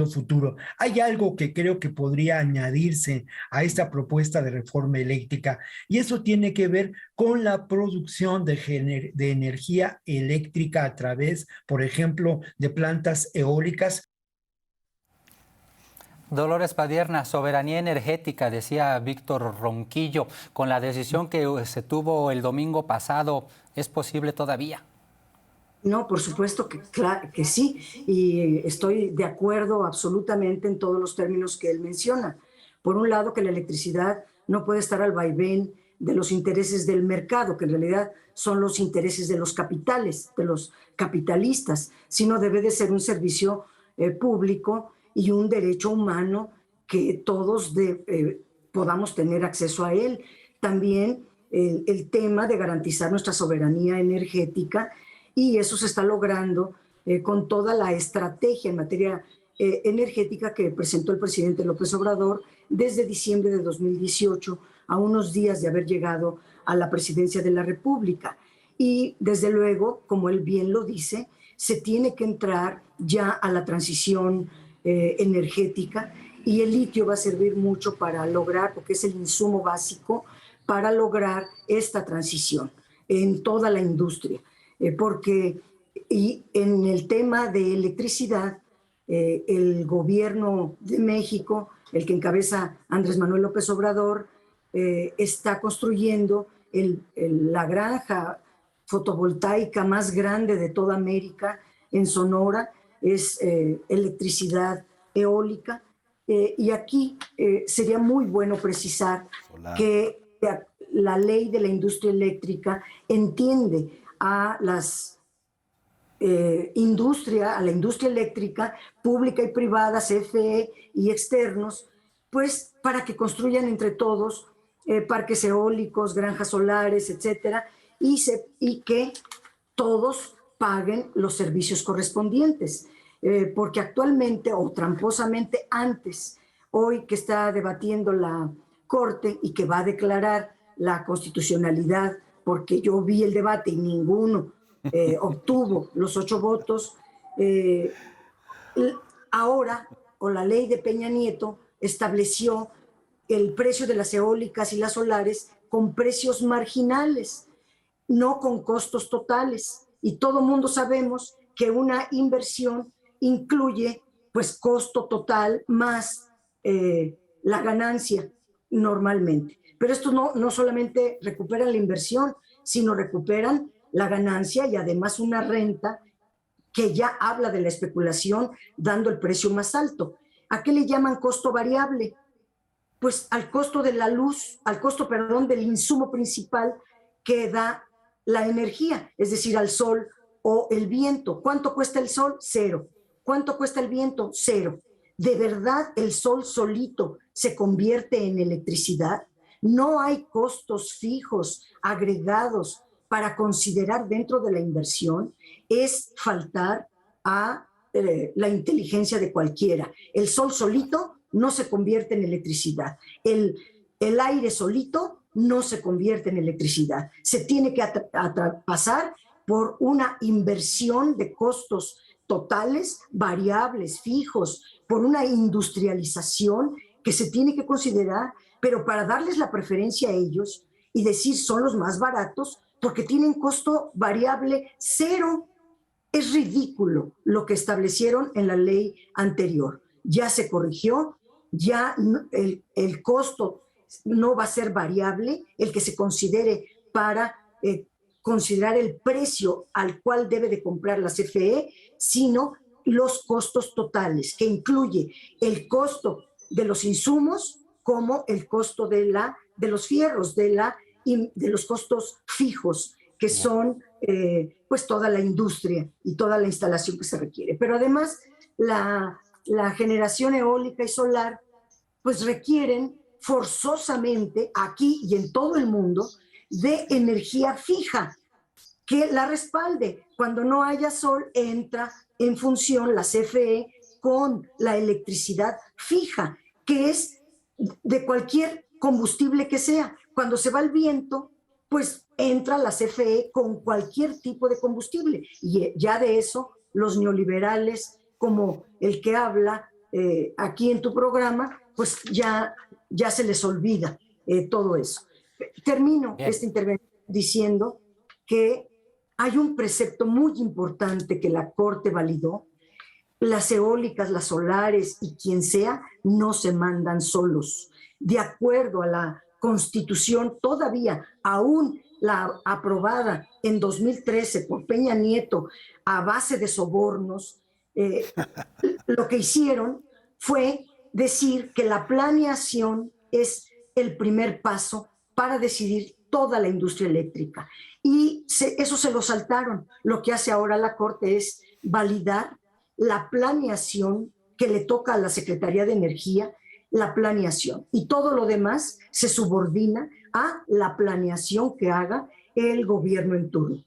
futuro. Hay algo que creo que podría añadirse a esta propuesta de reforma eléctrica, y eso tiene que ver con la producción de energía eléctrica a través, por ejemplo, de plantas eólicas. Dolores Padierna, soberanía energética, decía Víctor Ronquillo. Con la decisión que se tuvo el domingo pasado, ¿es posible todavía? No, por supuesto que sí, y estoy de acuerdo absolutamente en todos los términos que él menciona. Por un lado, que la electricidad no puede estar al vaivén de los intereses del mercado, que en realidad son los intereses de los capitales, de los capitalistas, sino debe de ser un servicio público y un derecho humano que todos podamos tener acceso a él. También el tema de garantizar nuestra soberanía energética, y eso se está logrando con toda la estrategia en materia energética que presentó el presidente López Obrador desde diciembre de 2018, a unos días de haber llegado a la presidencia de la República. Y desde luego, como él bien lo dice, se tiene que entrar ya a la transición energética, y el litio va a servir mucho para lograr, porque es el insumo básico para lograr esta transición en toda la industria. porque y en el tema de electricidad, el gobierno de México, el que encabeza Andrés Manuel López Obrador, está construyendo la granja fotovoltaica más grande de toda América en Sonora, es electricidad eólica. Y aquí sería muy bueno precisar que la ley de la industria eléctrica entiende a la industria eléctrica pública y privada, CFE y externos, pues para que construyan entre todos parques eólicos, granjas solares, etcétera, y que todos paguen los servicios correspondientes. Porque actualmente, o tramposamente antes, hoy que está debatiendo la Corte y que va a declarar la constitucionalidad, porque yo vi el debate y ninguno obtuvo los 8 votos, ahora, o la ley de Peña Nieto, estableció el precio de las eólicas y las solares con precios marginales, no con costos totales. Y todo mundo sabemos que una inversión incluye pues costo total más la ganancia normalmente. Pero esto no solamente recuperan la inversión, sino recuperan la ganancia y además una renta que ya habla de la especulación dando el precio más alto. ¿A qué le llaman costo variable? Pues al costo de la luz, del insumo principal que da la energía, es decir, al sol o el viento. ¿Cuánto cuesta el sol? 0. ¿Cuánto cuesta el viento? 0. ¿De verdad el sol solito se convierte en electricidad? No hay costos fijos agregados para considerar dentro de la inversión. Es faltar a la inteligencia de cualquiera. El sol solito no se convierte en electricidad. El aire solito no se convierte en electricidad. Se tiene que pasar por una inversión de costos totales, variables, fijos, por una industrialización que se tiene que considerar, pero para darles la preferencia a ellos y decir son los más baratos porque tienen costo variable 0. Es ridículo lo que establecieron en la ley anterior. Ya se corrigió, ya el costo no va a ser variable, el que se considere para considerar el precio al cual debe de comprar la CFE, sino los costos totales, que incluye el costo de los insumos como el costo de los fierros, de los costos fijos, que son pues toda la industria y toda la instalación que se requiere. Pero además la generación eólica y solar pues requieren forzosamente aquí y en todo el mundo de energía fija que la respalde. Cuando no haya sol entra en función la CFE con la electricidad fija, que es de cualquier combustible que sea. Cuando se va el viento, pues entra la CFE con cualquier tipo de combustible. Y ya de eso los neoliberales, como el que habla aquí en tu programa, pues ya se les olvida todo eso. Termino esta intervención diciendo que hay un precepto muy importante que la Corte validó. Las eólicas, las solares y quien sea no se mandan solos. De acuerdo a la Constitución, todavía aún la aprobada en 2013 por Peña Nieto a base de sobornos, lo que hicieron fue decir que la planeación es el primer paso para decidir toda la industria eléctrica. Y eso se lo saltaron. Lo que hace ahora la Corte es validar la planeación que le toca a la Secretaría de Energía, la planeación. Y todo lo demás se subordina a la planeación que haga el gobierno en turno.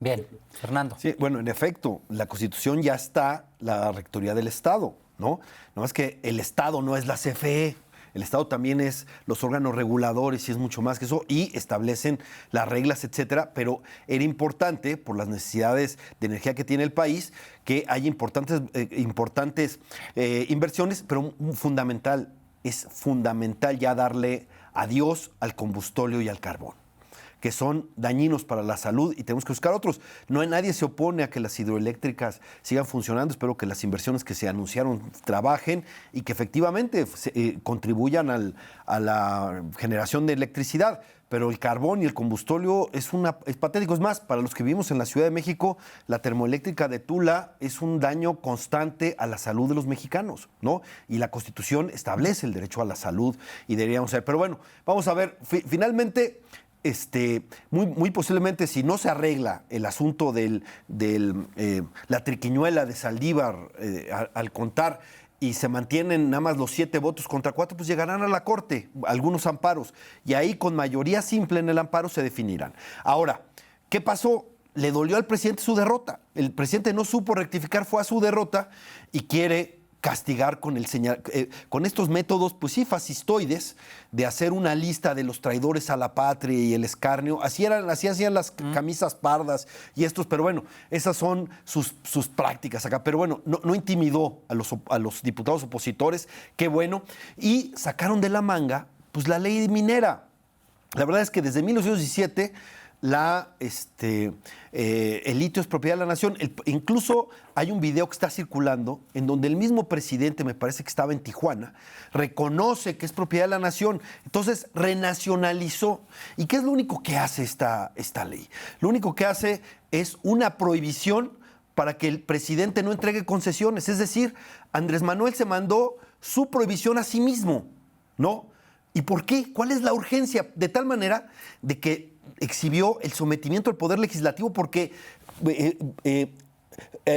Bien, Fernando. Sí, bueno, en efecto, la Constitución ya está la Rectoría del Estado, ¿no? No es que el Estado no es la CFE. El Estado también es los órganos reguladores y es mucho más que eso, y establecen las reglas, etcétera, pero era importante, por las necesidades de energía que tiene el país, que haya importantes inversiones, pero es fundamental ya darle adiós al combustóleo y al carbón. que son dañinos para la salud y tenemos que buscar otros. Nadie se opone a que las hidroeléctricas sigan funcionando. Espero que las inversiones que se anunciaron trabajen y que efectivamente contribuyan a la generación de electricidad. Pero el carbón y el combustóleo es patético. Es más, para los que vivimos en la Ciudad de México, la termoeléctrica de Tula es un daño constante a la salud de los mexicanos, ¿no? Y la Constitución establece el derecho a la salud y deberíamos ser. Pero bueno, vamos a ver, finalmente, muy posiblemente, si no se arregla el asunto de la triquiñuela de Saldívar al contar, y se mantienen nada más los 7 votos contra 4, pues llegarán a la Corte algunos amparos. Y ahí con mayoría simple en el amparo se definirán. Ahora, ¿qué pasó? Le dolió al presidente su derrota. El presidente no supo rectificar, fue a su derrota y quiere castigar con estos métodos, pues sí, fascistoides, de hacer una lista de los traidores a la patria y el escarnio. Así hacían las camisas pardas y estos, pero bueno, esas son sus prácticas acá. Pero bueno, no intimidó a los diputados opositores, qué bueno, y sacaron de la manga pues la ley minera. La verdad es que desde 1917 el litio es propiedad de la nación. Incluso hay un video que está circulando en donde el mismo presidente, me parece que estaba en Tijuana, reconoce que es propiedad de la nación. Entonces renacionalizó. ¿Y qué es lo único que hace esta ley? Lo único que hace es una prohibición para que el presidente no entregue concesiones. Es decir, Andrés Manuel se mandó su prohibición a sí mismo, ¿no? ¿Y por qué? ¿Cuál es la urgencia? De tal manera de que exhibió el sometimiento del Poder Legislativo porque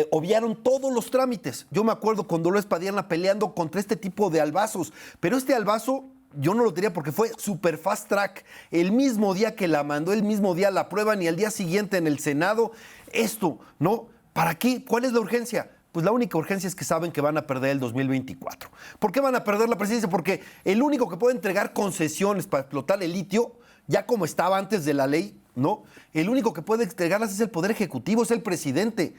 obviaron todos los trámites. Yo me acuerdo con Dolores Padierna peleando contra este tipo de albazos, pero este albazo yo no lo diría porque fue super fast track. El mismo día que la mandó, el mismo día la aprueban y al día siguiente en el Senado, esto, ¿no? ¿Para qué? ¿Cuál es la urgencia? Pues la única urgencia es que saben que van a perder el 2024. ¿Por qué van a perder la presidencia? Porque el único que puede entregar concesiones para explotar el litio, ya como estaba antes de la ley, ¿no? El único que puede entregarlas es el Poder Ejecutivo, es el presidente.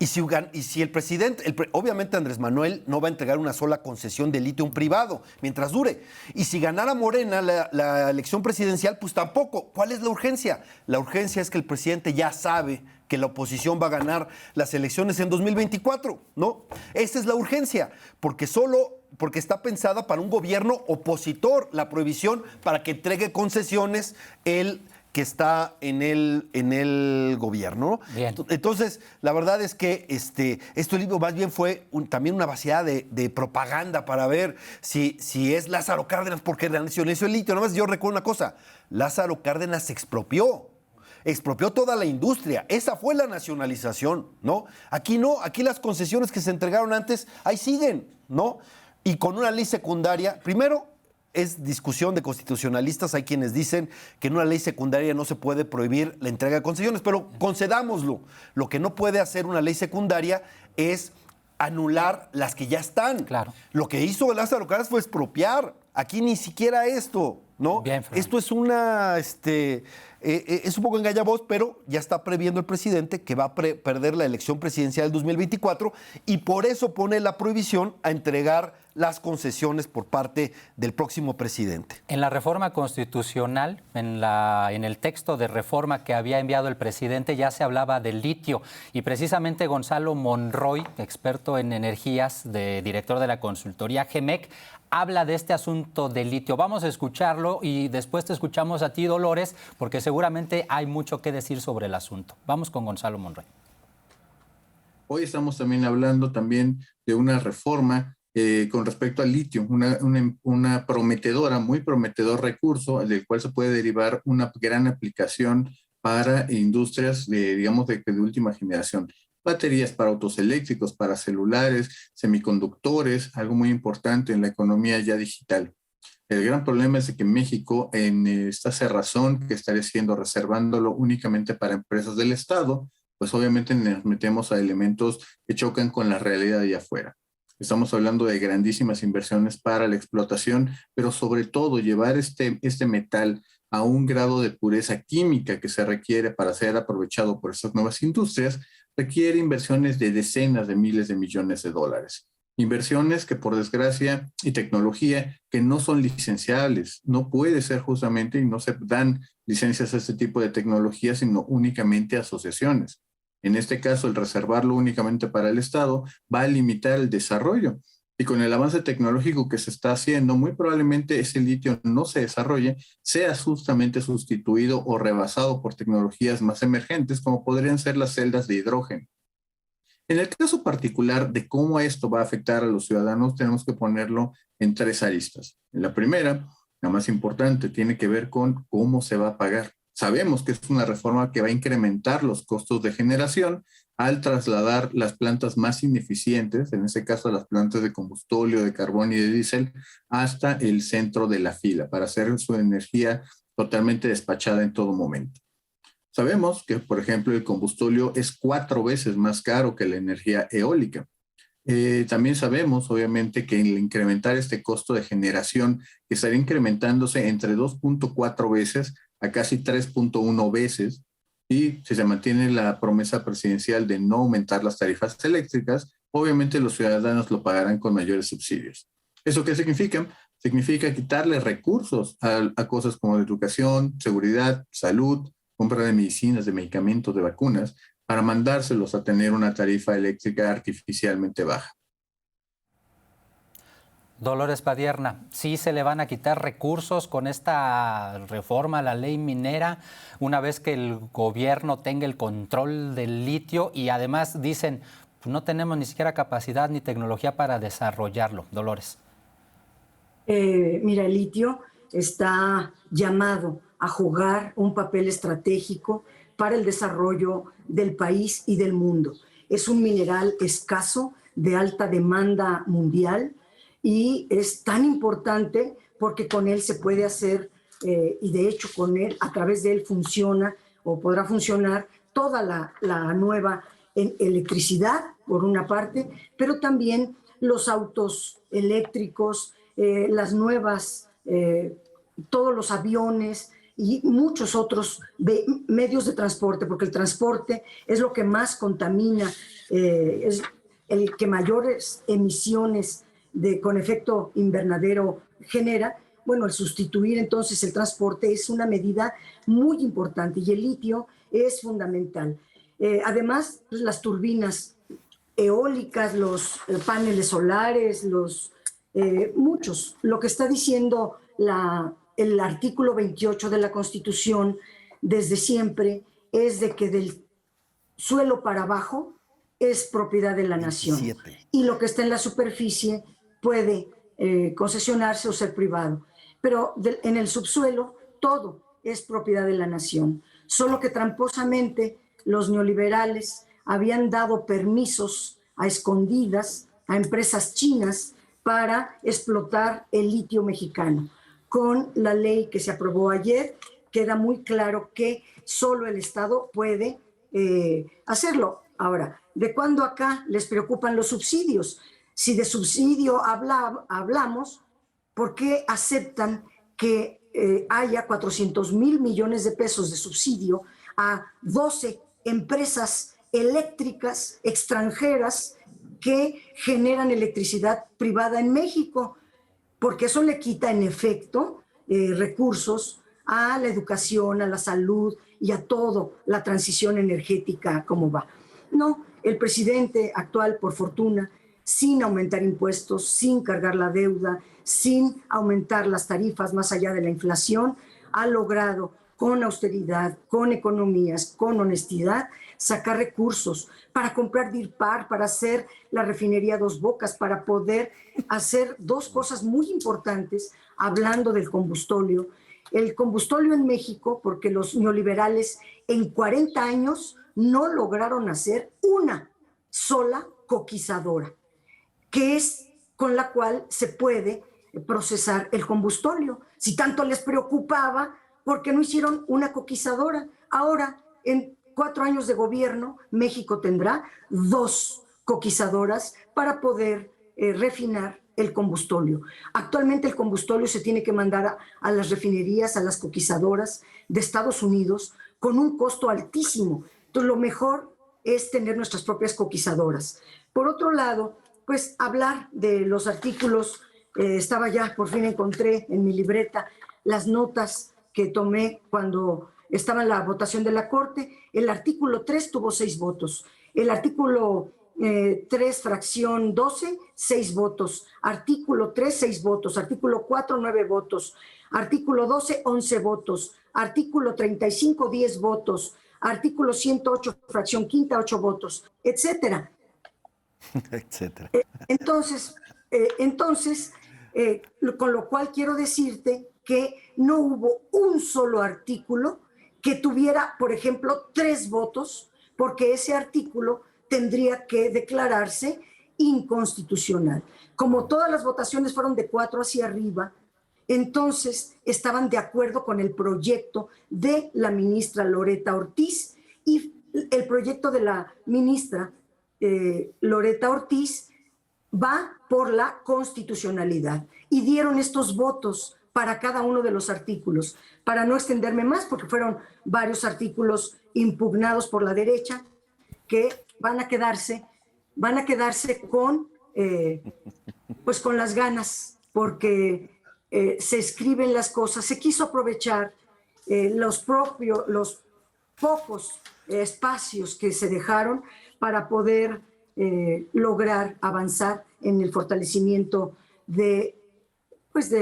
Y si el presidente, obviamente Andrés Manuel no va a entregar una sola concesión de litio a un privado mientras dure. Y si ganara Morena la elección presidencial, pues tampoco. ¿Cuál es la urgencia? La urgencia es que el presidente ya sabe que la oposición va a ganar las elecciones en 2024, ¿no? Esa es la urgencia, porque está pensada para un gobierno opositor, la prohibición para que entregue concesiones el que está en el gobierno, ¿no? Bien. Entonces, la verdad es que este libro más bien fue también una vaciada de propaganda para ver si es Lázaro Cárdenas porque nacionalizó el litio. Nada más yo recuerdo una cosa, Lázaro Cárdenas expropió toda la industria. Esa fue la nacionalización, ¿no? Aquí no, aquí las concesiones que se entregaron antes, ahí siguen, ¿no? Y con una ley secundaria, primero, es discusión de constitucionalistas. Hay quienes dicen que en una ley secundaria no se puede prohibir la entrega de concesiones, pero concedámoslo. Lo que no puede hacer una ley secundaria es anular las que ya están. Claro. Lo que hizo Lázaro Cárdenas fue expropiar. Aquí ni siquiera esto, ¿no? Bien, esto es es un poco engañavoz, pero ya está previendo el presidente que va a perder la elección presidencial del 2024 y por eso pone la prohibición a entregar las concesiones por parte del próximo presidente. En la reforma constitucional, en el texto de reforma que había enviado el presidente, ya se hablaba del litio y precisamente Gonzalo Monroy, experto en energías, director de la consultoría GEMEC, habla de este asunto del litio. Vamos a escucharlo y después te escuchamos a ti, Dolores, porque seguramente hay mucho que decir sobre el asunto. Vamos con Gonzalo Monroy. Hoy estamos también hablando de una reforma con respecto al litio, una prometedora, muy prometedor recurso del cual se puede derivar una gran aplicación para industrias de última generación. Baterías para autos eléctricos, para celulares, semiconductores, algo muy importante en la economía ya digital. El gran problema es que México, en esta cerrazón que estaría reservándolo únicamente para empresas del Estado, pues obviamente nos metemos a elementos que chocan con la realidad de allá afuera. Estamos hablando de grandísimas inversiones para la explotación, pero sobre todo llevar este metal a un grado de pureza química que se requiere para ser aprovechado por estas nuevas industrias, requiere inversiones de decenas de miles de millones de dólares. Inversiones que por desgracia y tecnología que no son licenciables. No puede ser justamente y no se dan licencias a este tipo de tecnología, sino únicamente a asociaciones. En este caso, el reservarlo únicamente para el Estado va a limitar el desarrollo. Y con el avance tecnológico que se está haciendo, muy probablemente ese litio no se desarrolle, sea justamente sustituido o rebasado por tecnologías más emergentes, como podrían ser las celdas de hidrógeno. En el caso particular de cómo esto va a afectar a los ciudadanos, tenemos que ponerlo en 3 aristas. La primera, la más importante, tiene que ver con cómo se va a pagar. Sabemos que es una reforma que va a incrementar los costos de generación al trasladar las plantas más ineficientes, en este caso las plantas de combustóleo, de carbón y de diésel, hasta el centro de la fila para hacer su energía totalmente despachada en todo momento. Sabemos que, por ejemplo, el combustóleo es 4 veces más caro que la energía eólica. También sabemos, obviamente, que el incrementar este costo de generación, que estaría incrementándose entre 2.4 veces a casi 3.1 veces, y si se mantiene la promesa presidencial de no aumentar las tarifas eléctricas, obviamente los ciudadanos lo pagarán con mayores subsidios. ¿Eso qué significa? Significa quitarle recursos a cosas como educación, seguridad, salud, compra de medicinas, de medicamentos, de vacunas, para mandárselos a tener una tarifa eléctrica artificialmente baja. Dolores Padierna, ¿sí se le van a quitar recursos con esta reforma a la ley minera una vez que el gobierno tenga el control del litio? Y además dicen, pues no tenemos ni siquiera capacidad ni tecnología para desarrollarlo. Dolores. Mira, el litio está llamado a jugar un papel estratégico para el desarrollo del país y del mundo. Es un mineral escaso, de alta demanda mundial, y es tan importante porque con él se puede hacer, y de hecho con él, a través de él funciona o podrá funcionar toda la nueva electricidad, por una parte, pero también los autos eléctricos, las nuevas, todos los aviones y muchos otros medios de transporte, porque el transporte es lo que más contamina, es el que mayores emisiones con efecto invernadero genera. Bueno, el sustituir entonces el transporte es una medida muy importante y el litio es fundamental. Además, pues, las turbinas eólicas, los paneles solares, muchos. Lo que está diciendo el artículo 28 de la Constitución desde siempre es de que del suelo para abajo es propiedad de la nación. 27. Y lo que está en la superficie puede concesionarse o ser privado. Pero en el subsuelo todo es propiedad de la nación. Solo que tramposamente los neoliberales habían dado permisos a escondidas a empresas chinas para explotar el litio mexicano. Con la ley que se aprobó ayer, queda muy claro que solo el Estado puede hacerlo. Ahora, ¿de cuándo acá les preocupan los subsidios? Si de subsidio hablamos, ¿por qué aceptan que haya 400,000 millones de pesos de subsidio a 12 empresas eléctricas extranjeras que generan electricidad privada en México? Porque eso le quita en efecto recursos a la educación, a la salud y a todo, la transición energética, ¿cómo va? No, el presidente actual, por fortuna, sin aumentar impuestos, sin cargar la deuda, sin aumentar las tarifas más allá de la inflación, ha logrado con austeridad, con economías, con honestidad, sacar recursos para comprar DIRPAR, para hacer la refinería Dos Bocas, para poder hacer 2 cosas muy importantes, hablando del combustóleo. El combustóleo en México, porque los neoliberales en 40 años no lograron hacer una sola coquizadora, que es con la cual se puede procesar el combustóleo. Si tanto les preocupaba, ¿por qué no hicieron una coquizadora? Ahora, en 4 años de gobierno, México tendrá 2 coquizadoras para poder refinar el combustóleo. Actualmente el combustóleo se tiene que mandar a las refinerías, a las coquizadoras de Estados Unidos con un costo altísimo. Entonces, lo mejor es tener nuestras propias coquizadoras. Por otro lado, pues hablar de los artículos. Estaba ya, por fin encontré en mi libreta las notas que tomé cuando estaba en la votación de la Corte. El artículo 3 tuvo 6 votos. El artículo 3, fracción 12, 6 votos. Artículo 3, 6 votos. Artículo 4, 9 votos. Artículo 12, 11 votos. Artículo 35, 10 votos. Artículo 108, fracción quinta, 8 votos, etcétera. Etcétera. Entonces, con lo cual quiero decirte que no hubo un solo artículo que tuviera, por ejemplo, 3 votos, porque ese artículo tendría que declararse inconstitucional. Como todas las votaciones fueron de 4 hacia arriba, entonces estaban de acuerdo con el proyecto de la ministra Loretta Ortiz, y el proyecto de la ministra Loretta Ortiz va por la constitucionalidad, y dieron estos votos para cada uno de los artículos. Para no extenderme más, porque fueron varios artículos impugnados por la derecha que van a quedarse con, pues con las ganas, porque se escriben las cosas. Se quiso aprovechar los pocos espacios que se dejaron para poder lograr avanzar en el fortalecimiento de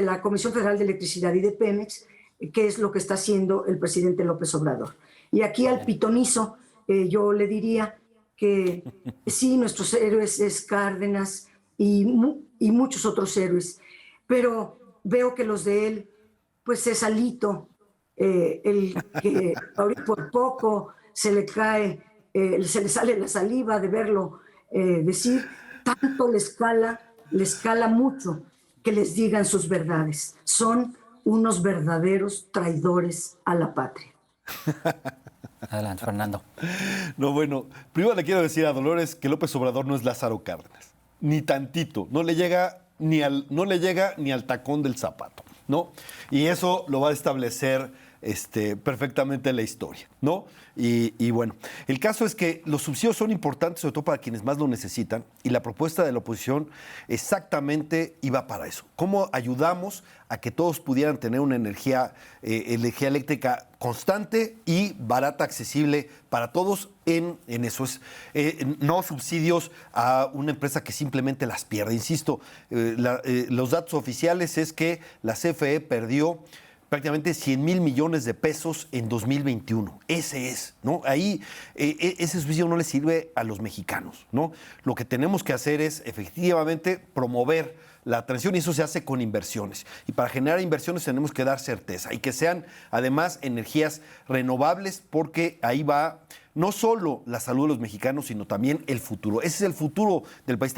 la Comisión Federal de Electricidad y de Pemex, que es lo que está haciendo el presidente López Obrador. Y aquí al pitonizo yo le diría que sí, nuestros héroes es Cárdenas y muchos otros héroes, pero veo que los de él, pues es Alito, el que ahorita por poco se le sale la saliva de verlo decir, tanto le escala mucho que les digan sus verdades. Son unos verdaderos traidores a la patria. Adelante, Fernando. No, bueno, primero le quiero decir a Dolores que López Obrador no es Lázaro Cárdenas, ni tantito, no le llega ni al tacón del zapato, ¿no? Y eso lo va a establecer perfectamente la historia, ¿no? Y bueno, el caso es que los subsidios son importantes, sobre todo para quienes más lo necesitan, y la propuesta de la oposición exactamente iba para eso. ¿Cómo ayudamos a que todos pudieran tener una energía eléctrica constante y barata, accesible para todos en eso? No subsidios a una empresa que simplemente las pierde. Insisto, los datos oficiales es que la CFE perdió prácticamente 100,000 millones de pesos en 2021. Ese es, ¿no? Ahí ese subsidio no le sirve a los mexicanos, ¿no? Lo que tenemos que hacer es efectivamente promover la transición, y eso se hace con inversiones. Y para generar inversiones tenemos que dar certeza y que sean además energías renovables, porque ahí va no solo la salud de los mexicanos, sino también el futuro. Ese es el futuro del país.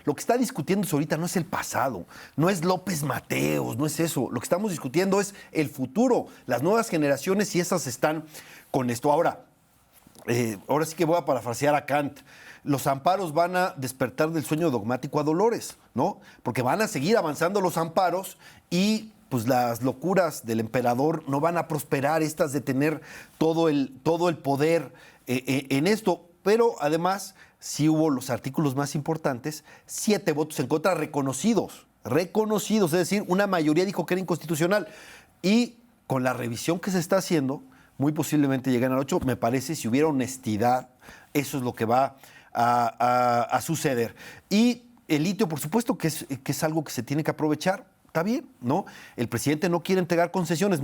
Lo que está discutiendo ahorita no es el pasado, no es López Mateos, no es eso. Lo que estamos discutiendo es el futuro, las nuevas generaciones, y esas están con esto. Ahora sí que voy a parafrasear a Kant. Los amparos van a despertar del sueño dogmático a Dolores, ¿no? Porque van a seguir avanzando los amparos y pues las locuras del emperador no van a prosperar, estas de tener todo el poder en esto. Pero además sí hubo los artículos más importantes, 7 votos en contra reconocidos, es decir, una mayoría dijo que era inconstitucional. Y con la revisión que se está haciendo, muy posiblemente llegan al 8, me parece, si hubiera honestidad, eso es lo que va a suceder. Y el litio, por supuesto, que es algo que se tiene que aprovechar. Está bien, ¿no? El presidente no quiere entregar concesiones.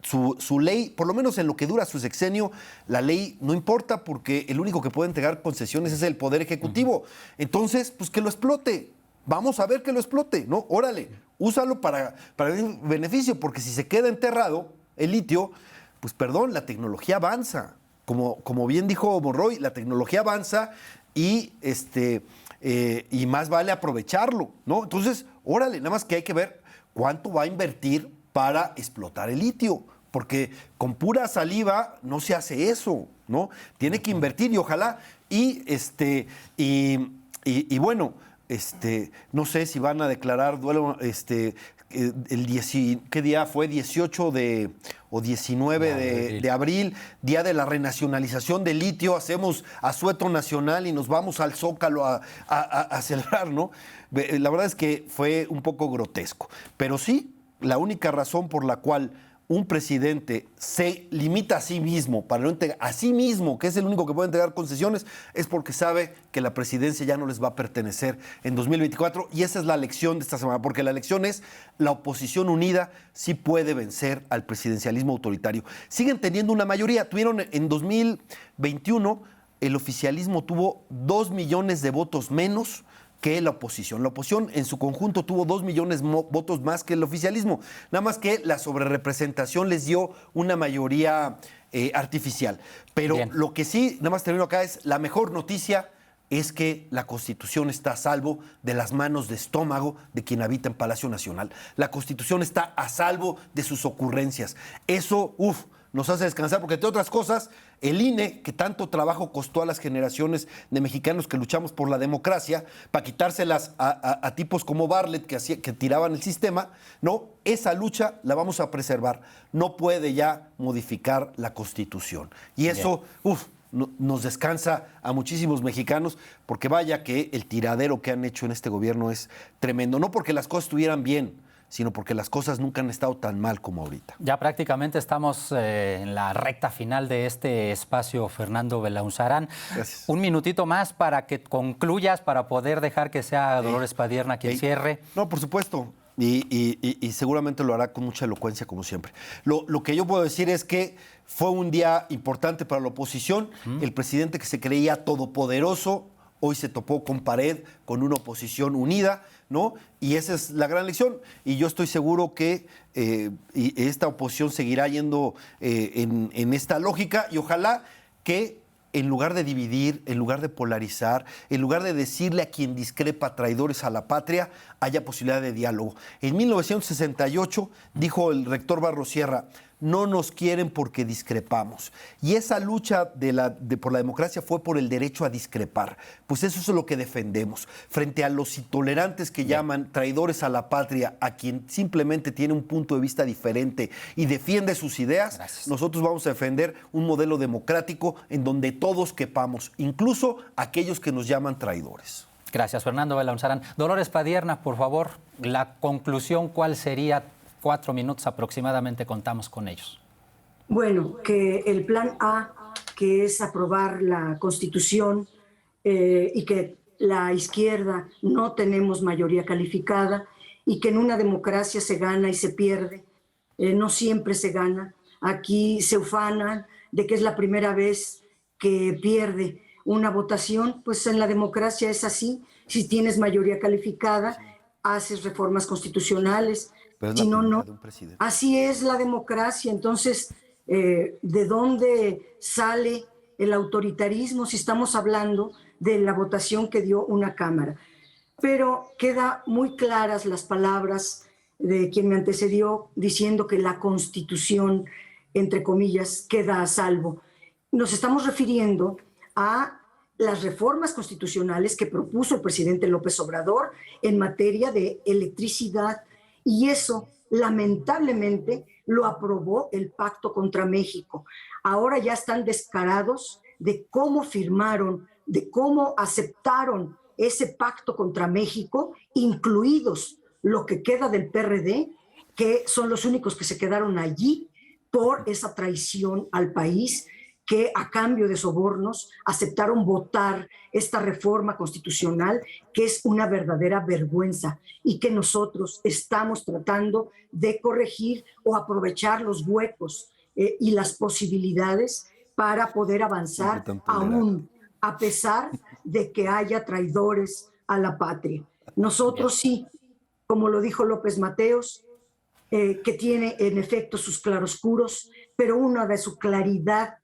Su ley, por lo menos en lo que dura su sexenio, la ley no importa, porque el único que puede entregar concesiones es el Poder Ejecutivo. Entonces, pues que lo explote. Vamos a ver que lo explote, ¿no? Órale, úsalo para el beneficio, porque si se queda enterrado el litio, pues perdón, la tecnología avanza. Como bien dijo Monroy, la tecnología avanza y más vale aprovecharlo, ¿no? Entonces, órale, nada más que hay que ver cuánto va a invertir para explotar el litio, porque con pura saliva no se hace eso, ¿no? Tiene que invertir, y ojalá, y bueno, no sé si van a declarar duelo, ¿qué día fue? 18 o 19 de abril, día de la renacionalización del litio, hacemos asueto nacional y nos vamos al Zócalo a celebrar, ¿no? La verdad es que fue un poco grotesco. Pero sí, la única razón por la cual un presidente se limita a sí mismo, a sí mismo, que es el único que puede entregar concesiones, es porque sabe que la presidencia ya no les va a pertenecer en 2024, y esa es la lección de esta semana, porque la lección es: la oposición unida sí puede vencer al presidencialismo autoritario. Siguen teniendo una mayoría. Tuvieron en 2021, el oficialismo tuvo 2 millones de votos menos que la oposición. La oposición en su conjunto tuvo 2 millones de votos más que el oficialismo. Nada más que la sobrerepresentación les dio una mayoría artificial. Pero bien, lo que sí, nada más termino acá, es la mejor noticia es que la Constitución está a salvo de las manos de estómago de quien habita en Palacio Nacional. La Constitución está a salvo de sus ocurrencias. Eso, nos hace descansar, porque entre otras cosas, el INE, que tanto trabajo costó a las generaciones de mexicanos que luchamos por la democracia, para quitárselas a tipos como Bartlett, que tiraban el sistema, no, esa lucha la vamos a preservar. No puede ya modificar la Constitución. Y eso, nos descansa a muchísimos mexicanos, porque vaya que el tiradero que han hecho en este gobierno es tremendo. No porque las cosas estuvieran bien, sino porque las cosas nunca han estado tan mal como ahorita. Ya prácticamente estamos en la recta final de este espacio, Fernando Belaunzarán. Gracias. Un minutito más para que concluyas, para poder dejar que sea Dolores Padierna quien cierre. No, por supuesto, y seguramente lo hará con mucha elocuencia, como siempre. Lo que yo puedo decir es que fue un día importante para la oposición. El presidente, que se creía todopoderoso, hoy se topó con pared, con una oposición unida, ¿no? Y esa es la gran lección. Y yo estoy seguro que esta oposición seguirá yendo en esta lógica, y ojalá que, en lugar de dividir, en lugar de polarizar, en lugar de decirle a quien discrepa traidores a la patria, haya posibilidad de diálogo. En 1968 dijo el rector Barros Sierra: no nos quieren porque discrepamos. Y esa lucha por la democracia fue por el derecho a discrepar. Pues eso es lo que defendemos. Frente a los intolerantes que llaman traidores a la patria, a quien simplemente tiene un punto de vista diferente y defiende sus ideas, nosotros vamos a defender un modelo democrático en donde todos quepamos, incluso aquellos que nos llaman traidores. Gracias, Fernando Belaunzarán. Dolores Padierna, por favor, la conclusión, ¿cuál sería? 4 minutos aproximadamente contamos con ellos. Bueno, que el plan A, que es aprobar la Constitución, y que la izquierda no tenemos mayoría calificada, y que en una democracia se gana y se pierde, no siempre se gana. Aquí se ufanan de que es la primera vez que pierde una votación. Pues en la democracia es así. Si tienes mayoría calificada, haces reformas constitucionales. Si no, no. Así es la democracia. Entonces, ¿de dónde sale el autoritarismo si estamos hablando de la votación que dio una Cámara? Pero queda muy claras las palabras de quien me antecedió diciendo que la Constitución, entre comillas, queda a salvo. Nos estamos refiriendo a las reformas constitucionales que propuso el presidente López Obrador en materia de electricidad. Y eso, lamentablemente, lo aprobó el Pacto contra México. Ahora ya están descarados de cómo firmaron, de cómo aceptaron ese pacto contra México, incluidos lo que queda del PRD, que son los únicos que se quedaron allí por esa traición al país, que a cambio de sobornos aceptaron votar esta reforma constitucional, que es una verdadera vergüenza y que nosotros estamos tratando de corregir o aprovechar los huecos y las posibilidades para poder avanzar aún a pesar de que haya traidores a la patria. Nosotros sí, como lo dijo López Mateos, que tiene en efecto sus claroscuros, pero una de su claridad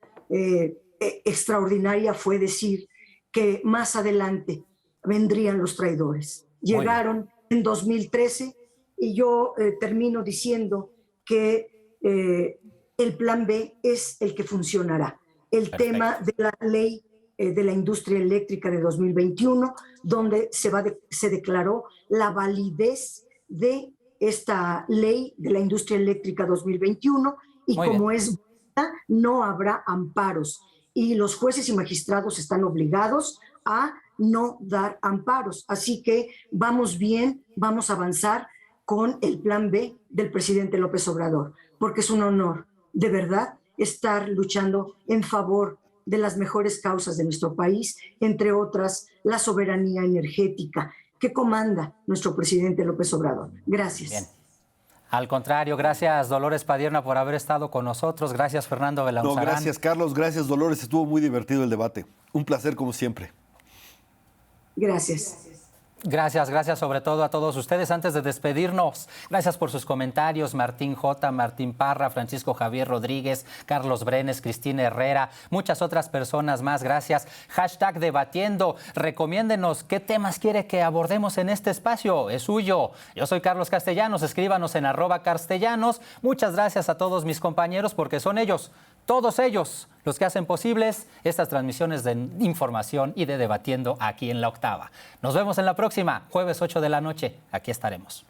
extraordinaria fue decir que más adelante vendrían los traidores. Llegaron en 2013 y yo termino diciendo que el plan B es el que funcionará. El tema de la ley de la industria eléctrica de 2021, donde se declaró la validez de esta ley de la industria eléctrica 2021 y Muy como bien. es buena, no habrá amparos. Y los jueces y magistrados están obligados a no dar amparos. Así que vamos bien, vamos a avanzar con el plan B del presidente López Obrador, porque es un honor, de verdad, estar luchando en favor de las mejores causas de nuestro país, entre otras, la soberanía energética que comanda nuestro presidente López Obrador. Gracias. Bien. Al contrario, gracias Dolores Padierna por haber estado con nosotros. Gracias Fernando No, Belauzarán. gracias Carlos, gracias Dolores, estuvo muy divertido el debate. Un placer como siempre. Gracias. Gracias sobre todo a todos ustedes. Antes de despedirnos, gracias por sus comentarios. Martín J., Martín Parra, Francisco Javier Rodríguez, Carlos Brenes, Cristina Herrera, muchas otras personas más. Gracias. Hashtag debatiendo. Recomiéndenos qué temas quiere que abordemos en este espacio. Es suyo. Yo soy Carlos Castellanos. Escríbanos en @Castellanos. Muchas gracias a todos mis compañeros porque son ellos, todos ellos, los que hacen posibles estas transmisiones de información y de debatiendo aquí en La Octava. Nos vemos en la próxima, jueves 8 de la noche. Aquí estaremos.